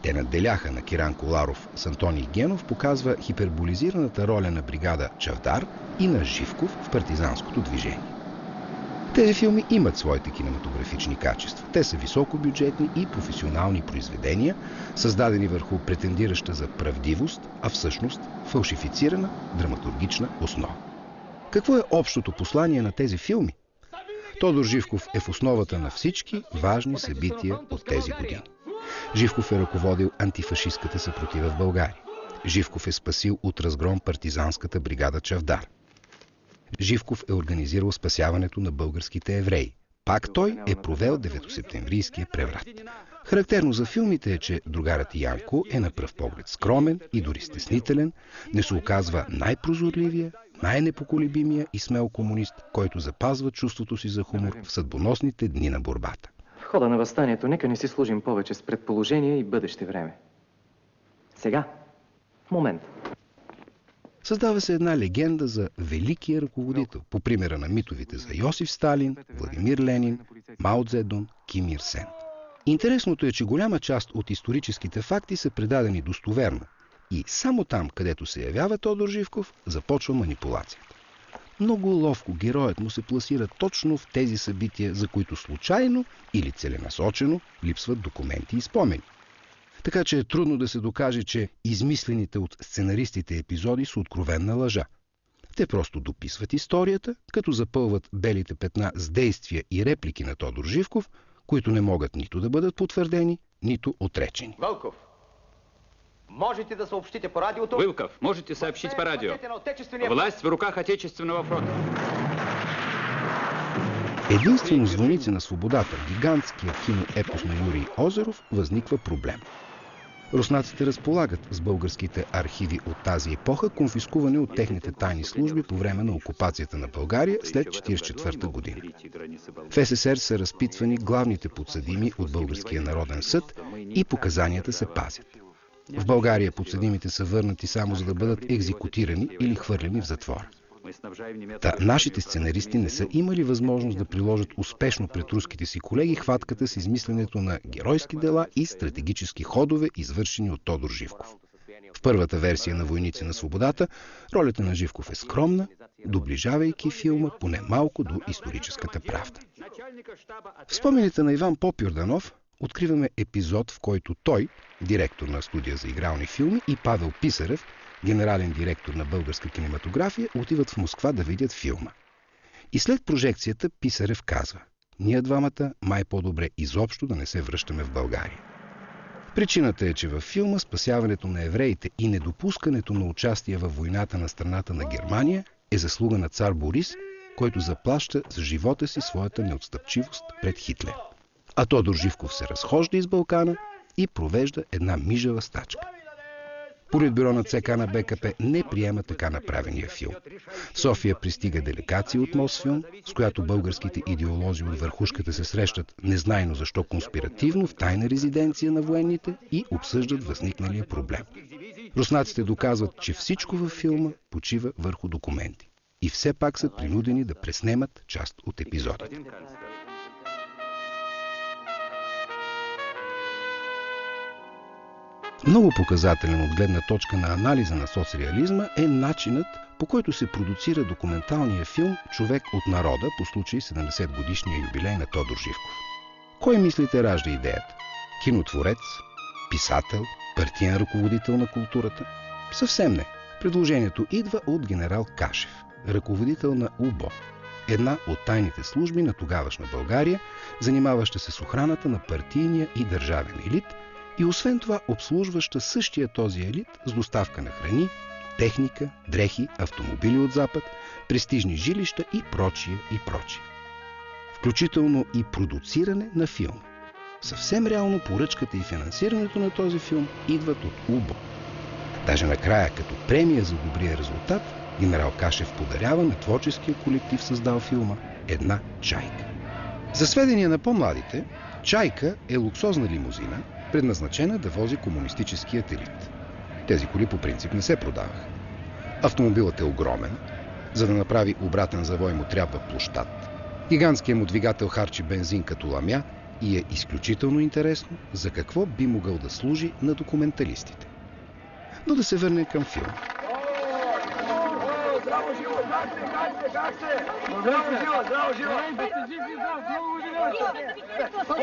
Те надделяха на Киран Коларов с Антоний Генов, показва хиперболизираната роля на бригада Чавдар и на Живков в партизанското движение. Тези филми имат своите кинематографични качества. Те са високобюджетни и професионални произведения, създадени върху претендираща за правдивост, а всъщност фалшифицирана драматургична основа. Какво е общото послание на тези филми? Тодор Живков е в основата на всички важни събития от тези години. Живков е ръководил антифашистката съпротива в България. Живков е спасил от разгром партизанската бригада Чавдар. Живков е организирал спасяването на българските евреи. Пак той е провел 9-септемврийския преврат. Характерно за филмите е, че другарът Янко е на пръв поглед скромен и дори стеснителен, не се оказва най-прозорливия, най-непоколебимия и смел комунист, който запазва чувството си за хумор в съдбоносните дни на борбата. В хода на въстанието нека не си служим повече с предположение и бъдеще време. Сега, в момента. Създава се една легенда за великия ръководител, по примера на митовите за Йосиф Сталин, Владимир Ленин, Мао Цзедун, Ким Ир Сен. Интересното е, че голяма част от историческите факти са предадени достоверно и само там, където се явява Тодор Живков, започва манипулацията. Много ловко героят му се пласира точно в тези събития, за които случайно или целенасочено липсват документи и спомени. Така че е трудно да се докаже, че измислените от сценаристите епизоди са откровенна лъжа. Те просто дописват историята, като запълват белите петна с действия и реплики на Тодор Живков, които не могат нито да бъдат потвърдени, нито отречени. Вълков, можете да съобщите по радиото... Вълков, можете сообщить по радио. Власть в руках Отечественного фронта. Единствено с «Войници на свободата», гигантския киноепос на Юрий Озеров, възниква проблем. Руснаците разполагат с българските архиви от тази епоха, конфискувани от техните тайни служби по време на окупацията на България след 1944 година. В СССР са разпитвани главните подсъдими от Българския народен съд и показанията се пазят. В България подсъдимите са върнати само за да бъдат екзекутирани или хвърлени в затвора. Та нашите сценаристи не са имали възможност да приложат успешно пред руските си колеги хватката с измисленето на геройски дела и стратегически ходове, извършени от Тодор Живков. В първата версия на «Войници на свободата» ролята на Живков е скромна, доближавайки филма поне малко до историческата правда. В спомените на Иван Попюрданов, откриваме епизод, в който той, директор на студия за игрални филми, и Павел Писарев, генерален директор на българска кинематография, отиват в Москва да видят филма. И след прожекцията Писарев казва: ние двамата май по-добре изобщо да не се връщаме в България. Причината е, че във филма спасяването на евреите и недопускането на участие във войната на страната на Германия е заслуга на цар Борис, който заплаща с живота си своята неотстъпчивост пред Хитлер. А Тодор Живков се разхожда из Балкана и провежда една мижава стачка. Политбюро на ЦК на БКП не приема така направения филм. В София пристига делегация от Мосфилм, с която българските идеолози от върхушката се срещат незнайно защо конспиративно в тайна резиденция на военните и обсъждат възникналия проблем. руснаците доказват, че всичко във филма почива върху документи. И все пак са принудени да преснемат част от епизодите. Много показателен от гледна точка на анализа на соцреализма е начинът, по който се продуцира документалния филм «Човек от народа» по случай 70-годишния юбилей на Тодор Живков. Кой мислите ражда идеята? Кинотворец, писател, партиен ръководител на културата? Съвсем не. Предложението идва от генерал Кашев, ръководител на УБО, една от тайните служби на тогавашна България, занимаваща се с охраната на партийния и държавен елит, и освен това обслужваща същия този елит с доставка на храни, техника, дрехи, автомобили от Запад, престижни жилища и прочие и прочие. Включително и продуциране на филм. Съвсем реално поръчката и финансирането на този филм идват от УБО. Даже накрая, като премия за добрия резултат, генерал Кашев подарява на творческия колектив, създал филма, една чайка. За сведение на по-младите, чайка е луксозна лимузина, предназначена да вози комунистическият елит. Тези коли по принцип не се продаваха. Автомобилът е огромен. За да направи обратен завой му трябва площад. Гигантският му двигател харчи бензин като ламя и е изключително интересно за какво би могъл да служи на документалистите. Но да се върнем към филма. Здраво, живо! Как сте? Здраво, живо!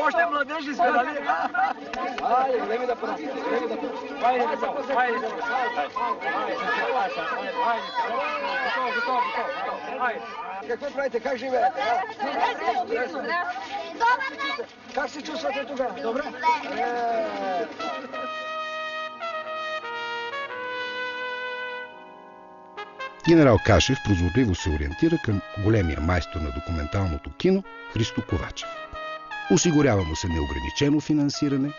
Още младежи сме, нали? Айде, време да пратите, Какво правите? Как живеете? Как се чувствате тогава? Добре? Генерал Кашев прозорливо се ориентира към големия майстор на документалното кино Христо Ковачев. Осигурява му се неограничено финансиране,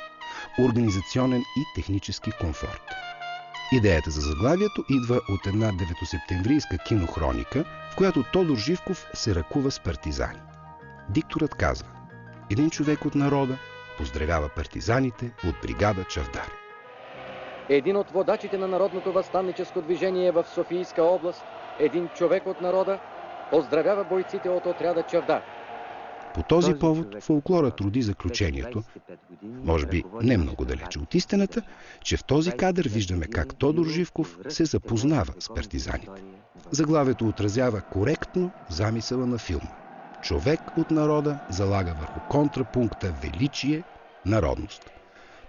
организационен и технически комфорт. Идеята за заглавието идва от една 9-септемврийска кинохроника, в която Тодор Живков се ръкува с партизани. Дикторът казва: един човек от народа поздравява партизаните от бригада Чавдар. Един от водачите на народното въстанническо движение в Софийска област, един човек от народа, поздравява бойците от отряда Чавдар. По този повод фолклорът роди заключението, може би не много далече от истината, че в този кадър виждаме как Тодор Живков се запознава с партизаните. Заглавието отразява коректно замисъла на филма. Човек от народа залага върху контрапункта величие, народност.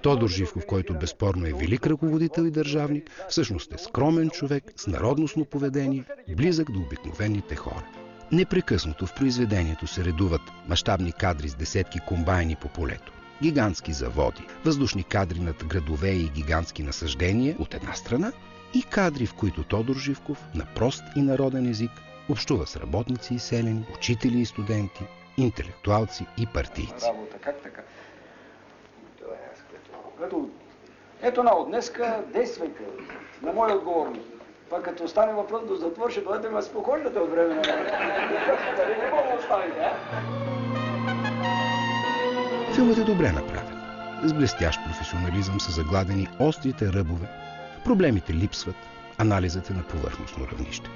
Тодор Живков, който безспорно е велик ръководител и държавник, всъщност е скромен човек с народностно поведение, близък до обикновените хора. Непрекъснато в произведението се редуват мащабни кадри с десетки комбайни по полето, гигантски заводи, въздушни кадри над градове и гигантски насаждения от една страна и кадри, в които Тодор Живков на прост и народен език общува с работници и селени, учители и студенти, интелектуалци и партийци. Как така? Ето от днеска действайте на моя отговорност. Пак като остане въпрос до затвор, ще дойдете ме спокойните от време на време. Не мога да оставите, Филмът е добре направен. С блестящ професионализъм са загладени острите ръбове, проблемите липсват, анализът е на повърхностно равнище.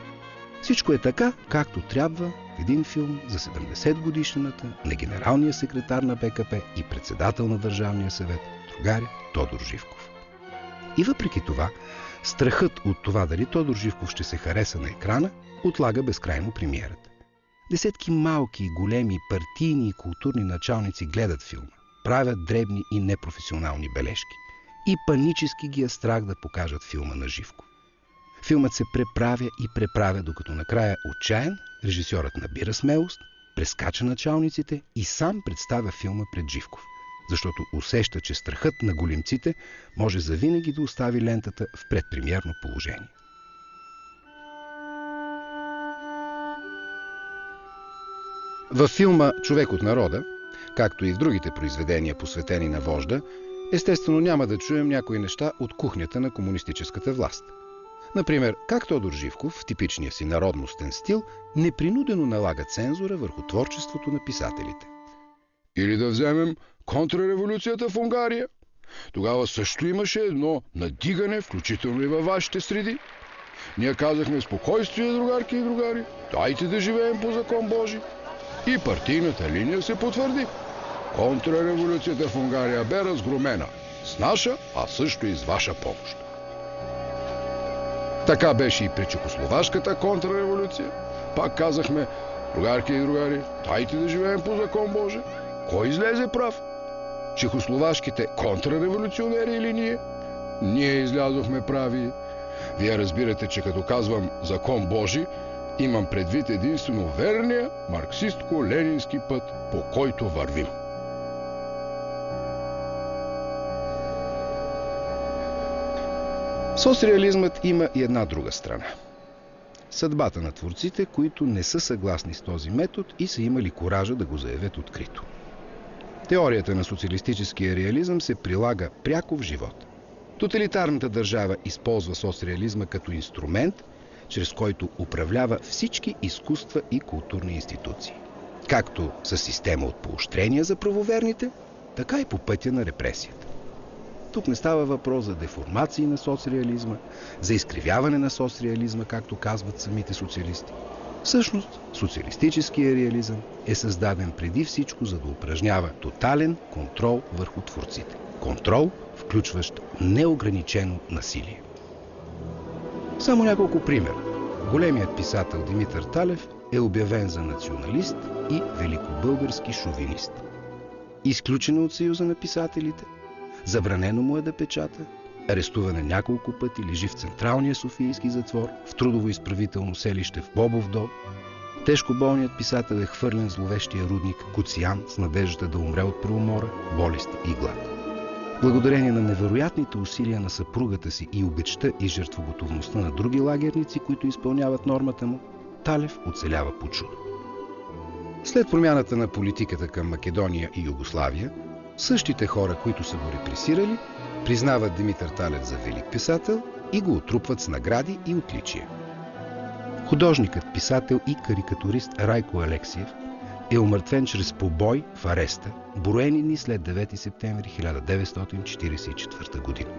Всичко е така, както трябва в един филм за 70-годишнината на генералния секретар на БКП и председател на Държавния съвет, другаря Тодор Живков. И въпреки това, страхът от това дали Тодор Живков ще се хареса на екрана отлага безкрайно премиерата. Десетки малки и големи партийни и културни началници гледат филма. правят дребни и непрофесионални бележки. И панически ги е страх да покажат филма на Живков. Филмът се преправя и преправя, докато накрая отчаян режисьорът набира смелост, прескача началниците и сам представя филма пред Живков, защото усеща, че страхът на големците може завинаги да остави лентата в предпремиерно положение. Във филма «Човек от народа», както и в другите произведения, посветени на вожда, естествено няма да чуем някои неща от кухнята на комунистическата власт. Например, как Тодор Живков, в типичния си народностен стил, непринудено налага цензура върху творчеството на писателите. Или да вземем контрреволюцията в Унгария. Тогава също имаше едно надигане, включително и във вашите среди. Ние казахме: спокойствие, другарки и другари, дайте да живеем по закон Божи. И партийната линия се потвърди. Контрреволюцията в Унгария бе разгромена с наша, а също и с ваша помощ. Така беше и при чехословашката контрреволюция. Пак казахме: другарки и другари, дайте да живеем по закон Божи. Кой излезе прав? Чехословашките контрреволюционери или ние? Ние излязохме прави. Вие разбирате, че като казвам закон Божи, имам предвид единствено верния марксистко-ленински път, по който вървим. Соцреализмът има и една друга страна. Съдбата на творците, които не са съгласни с този метод и са имали куража да го заявят открито. Теорията на социалистическия реализъм се прилага пряко в живота. Тоталитарната държава използва соцреализма като инструмент, чрез който управлява всички изкуства и културни институции. Както със система от поощрения за правоверните, така и по пътя на репресията. Тук не става въпрос за деформации на соцреализма, за изкривяване на соцреализма, както казват самите социалисти. Всъщност, социалистическия реализъм е създаден преди всичко, за да упражнява тотален контрол върху творците. Контрол, включващ неограничено насилие. Само няколко примера. Големият писател Димитър Талев е обявен за националист и великобългарски шовинист. Изключен от Съюза на писателите, забранено му е да печата, арестуван е няколко пъти, лежи в Централния софийски затвор, в трудово-изправително селище в Бобов дол. Тежко болният писател е хвърлен в зловещия рудник Куциян с надеждата да умре от преумора, болести и глад. Благодарение на невероятните усилия на съпругата си и обичта и жертвоготовността на други лагерници, които изпълняват нормата му, Талев оцелява по чудо. След промяната на политиката към Македония и Югославия, същите хора, които са го репресирали, признават Димитър Талев за велик писател и го отрупват с награди и отличия. Художникът, писател и карикатурист Райко Алексиев е умъртвен чрез побой в ареста, броени дни след 9 септември 1944 година.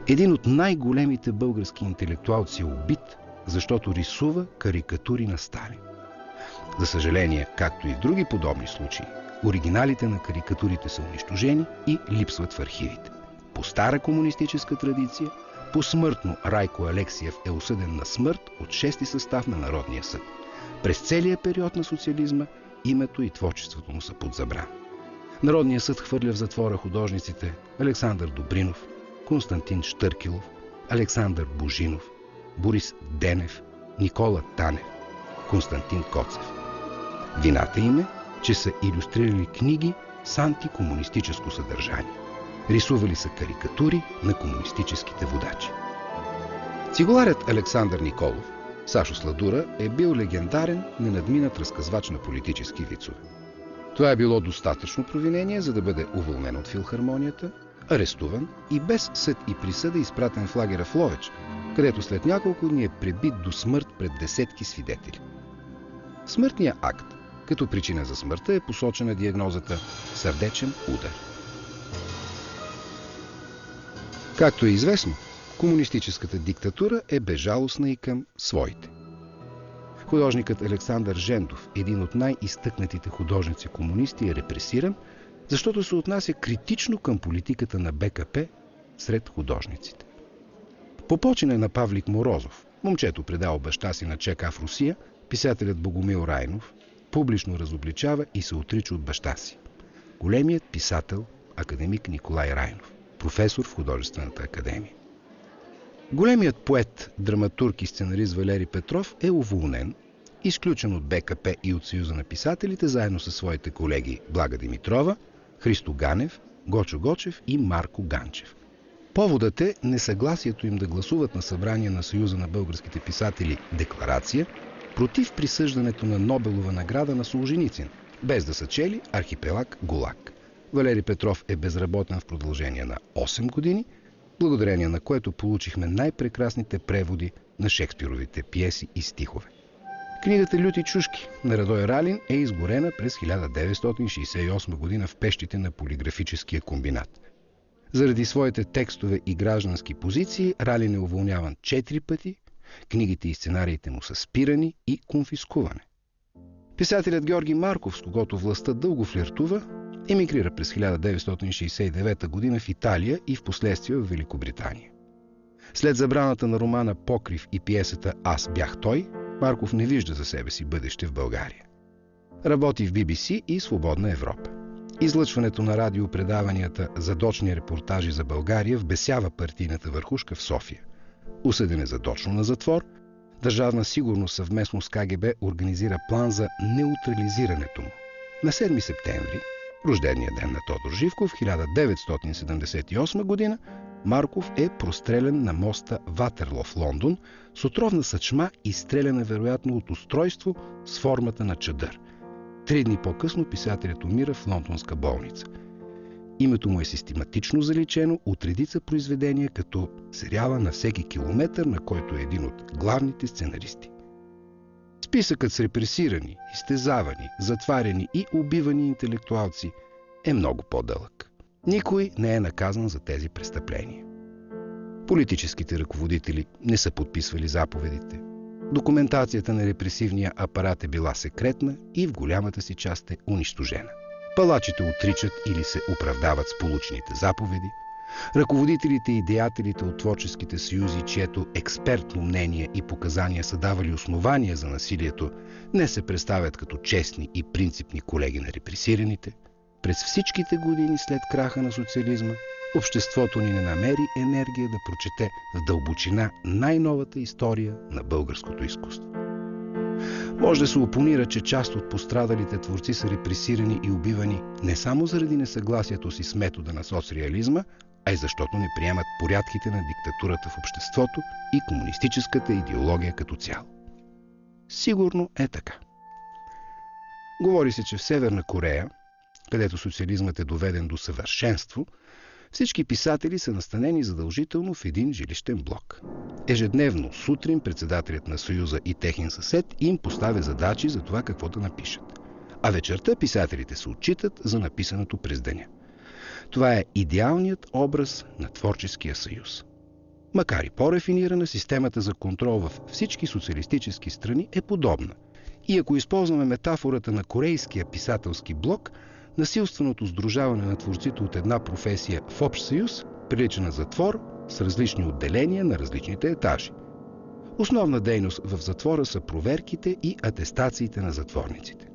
Един от най-големите български интелектуалци е убит, защото рисува карикатури на Сталин. За съжаление, както и в други подобни случаи, оригиналите на карикатурите са унищожени и липсват в архивите. По стара комунистическа традиция, посмъртно Райко Алексиев е осъден на смърт от 6-ти състав на Народния съд. През целия период на социализма името и творчеството му са под забрана. Народният съд хвърля в затвора художниците Александър Добринов, Константин Щъркилов, Александър Божинов, Борис Денев, Никола Танев, Константин Коцев. Вината им е, че са илюстрирали книги с антикомунистическо съдържание. Рисували са карикатури на комунистическите водачи. Цигуларят Александър Николов, Сашо Сладура, е бил легендарен, ненадминат разказвач на политически вицове. Това е било достатъчно провинение, за да бъде уволнен от филхармонията, арестуван и без съд и присъда изпратен в лагера в Ловеч, където след няколко дни е пребит до смърт пред десетки свидетели. Смъртният акт като причина за смъртта е посочена диагнозата сърдечен удар. Както е известно, комунистическата диктатура е безжалостна и към своите. Художникът Александър Жендов, един от най-изтъкнатите художници-комунисти, е репресиран, защото се отнася критично към политиката на БКП сред художниците. По почине на Павлик Морозов, момчето предал баща си на ЧК в Русия, писателят Богомил Райнов публично разобличава и се отрича от баща си. големият писател академик Николай Райнов, професор в Художествената академия. Големият поет, драматург и сценарист Валери Петров е уволнен, изключен от БКП и от Съюза на писателите, заедно със своите колеги Блага Димитрова, Христо Ганев, Гочо Гочев и Марко Ганчев. Поводът е несъгласието им да гласуват на събрание на Съюза на българските писатели декларация против присъждането на Нобелова награда на Солженицин, без да са чели Архипелаг ГУЛАГ. Валери Петров е безработен в продължение на 8 години, благодарение на което получихме най-прекрасните преводи на Шекспировите пиеси и стихове. Книгата «Люти чушки» на Радой Ралин е изгорена през 1968 година в пещите на полиграфическия комбинат. Заради своите текстове и граждански позиции Ралин е уволняван 4 пъти, книгите и сценариите му са спирани и конфискувани. Писателят Георги Марков, с когото властта дълго флиртува, емигрира през 1969 година в Италия и в последствие в Великобритания. След забраната на романа «Покрив» и пиесата «Аз бях той», Марков не вижда за себе си бъдеще в България. Работи в BBC и Свободна Европа. Излъчването на радиопредаванията задочни репортажи за България вбесява партийната върхушка в София. Осъден е задочно на затвор, Държавна сигурност съвместно с КГБ организира план за неутрализирането му. На 7 септември, рождения ден на Тодор Живков, 1978 година, Марков е прострелян на моста Ватерло в Лондон с отровна съчма, изстреляна вероятно от устройство с формата на чадър. 3 дни по-късно писателят умира в лондонска болница. Името му е систематично заличено от редица произведения, като сериала «На всеки километър», на който е един от главните сценаристи. Списъкът с репресирани, изтезавани, затваряни и убивани интелектуалци е много по-дълъг. Никой не е наказан за тези престъпления. Политическите ръководители не са подписвали заповедите. Документацията на репресивния апарат е била секретна и в голямата си част е унищожена. Палачите отричат или се оправдават с получените заповеди. Ръководителите и деятелите от творческите съюзи, чието експертно мнение и показания са давали основания за насилието, не се представят като честни и принципни колеги на репресираните. През всичките години след краха на социализма, обществото ни не намери енергия да прочете в дълбочина най-новата история на българското изкуство. Може да се опонира, че част от пострадалите творци са репресирани и убивани не само заради несъгласието си с метода на соцреализма, а и защото не приемат порядките на диктатурата в обществото и комунистическата идеология като цяло. Сигурно е така. Говори се, че в Северна Корея, където социализмът е доведен до съвършенство, всички писатели са настанени задължително в един жилищен блок. Ежедневно, сутрин, председателят на Съюза и техен съсед им поставя задачи за това какво да напишат. А вечерта писателите се отчитат за написаното през деня. Това е идеалният образ на творческия съюз. Макар и по-рафинирана, системата за контрол във всички социалистически страни е подобна. И ако използваме метафората на корейския писателски блок, насилственото сдружаване на творците от една професия в общ съюз прилича на затвор с различни отделения на различните етажи. Основна дейност в затвора са проверките и атестациите на затворниците.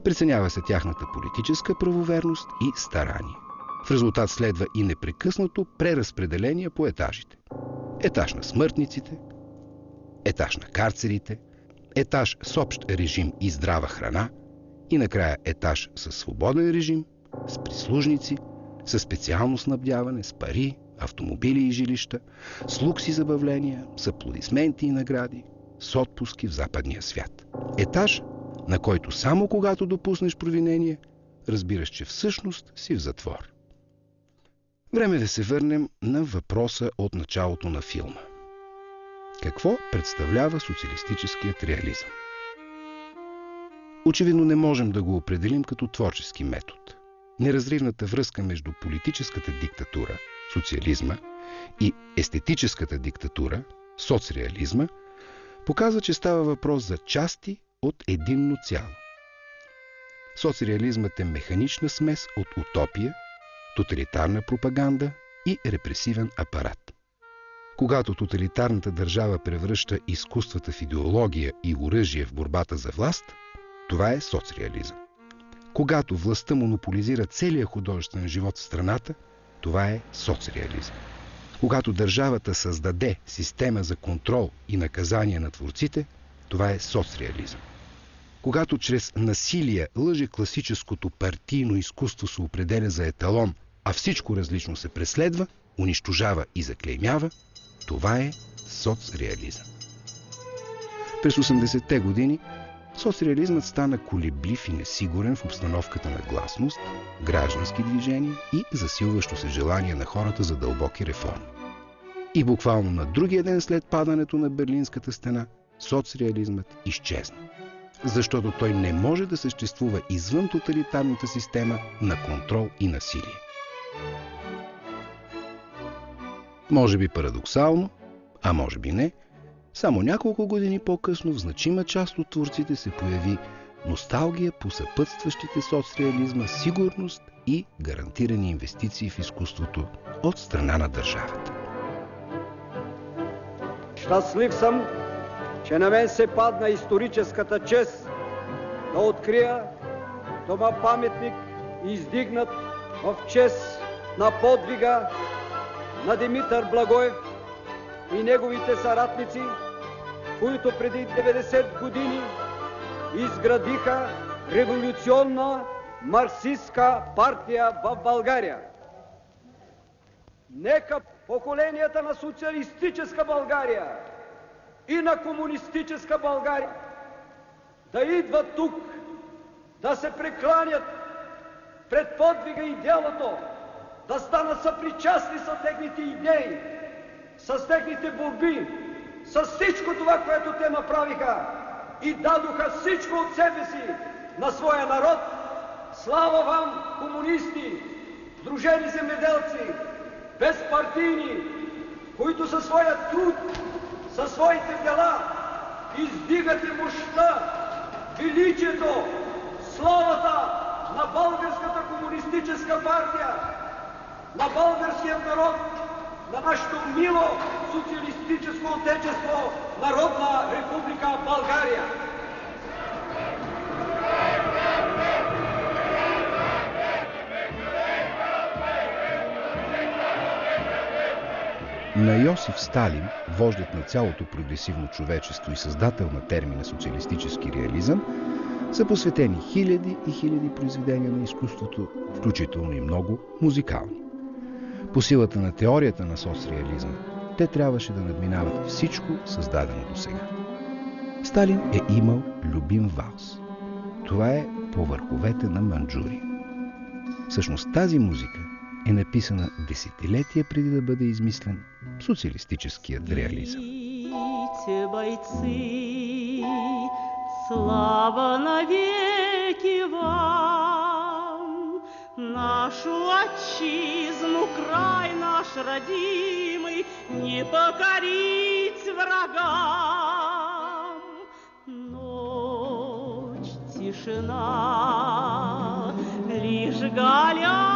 Преценява се тяхната политическа правоверност и старание. В резултат следва и непрекъснато преразпределение по етажите. Етаж на смъртниците, етаж на карцерите, етаж с общ режим и здрава храна и накрая етаж със свободен режим, с прислужници, със специално снабдяване, с пари, автомобили и жилища, с лукс и забавления, с аплодисменти и награди, с отпуски в западния свят. Етаж, на който само когато допуснеш провинение, разбираш, че всъщност си в затвор. Време да се върнем на въпроса от началото на филма. Какво представлява социалистическият реализъм? Очевидно не можем да го определим като творчески метод. Неразривната връзка между политическата диктатура, социализма, и естетическата диктатура, соцреализма, показва, че става въпрос за части от единно цяло. Соцреализмът е механична смес от утопия, тоталитарна пропаганда и репресивен апарат. Когато тоталитарната държава превръща изкуствата в идеология и оръжие в борбата за власт, това е соцреализъм. Когато властта монополизира целия художествен живот в страната, това е соцреализъм. Когато държавата създаде система за контрол и наказание на творците, това е соцреализъм. Когато чрез насилие лъже класическото партийно изкуство се определя за еталон, а всичко различно се преследва, унищожава и заклеймява, това е соцреализъм. През 80-те години соцреализмът стана колеблив и несигурен в обстановката на гласност, граждански движения и засилващо се желание на хората за дълбоки реформи. И буквално на другия ден след падането на Берлинската стена, соцреализмът изчезна. Защото той не може да съществува извън тоталитарната система на контрол и насилие. Може би парадоксално, а може би не, само няколко години по-късно в значима част от творците се появи носталгия по съпътстващите соцреализма сигурност и гарантирани инвестиции в изкуството от страна на държавата. Щастлив съм, че на мен се падна историческата чест да открия дома паметник, издигнат в чест на подвига на Димитър Благоев и неговите съратници, които преди 90 години изградиха революционна марксистка партия в България. Нека поколенията на социалистическа България и на комунистическа България да идват тук, да се прекланят пред подвига и делото, да станат съпричастни с техните идеи, с техните борби, с всичко това, което те направиха и дадоха всичко от себе си на своя народ. Слава вам, комунисти, сдружени земеделци, безпартийни, които със своя труд, със своите дела издигате мощта, величието, славата на Българската комунистическа партия, на българския народ, на нашето мило социалистическо отечество, Народна република България. На Йосиф Сталин, вождът на цялото прогресивно човечество и създател на термина социалистически реализъм, са посветени хиляди и хиляди произведения на изкуството, включително и много музикални. По силата на теорията на соцреализма, те трябваше да надминават всичко създадено до сега. Сталин е имал любим валс. Това е По върховете на Манджурия. Всъщност тази музика е написана десетилетия преди да бъде измислен социалистическият реализъм. Бойцы, слава навеки вам, нашу отчизну, край наш родимый, не покорить врагам. Ночь, тишина, лишь галя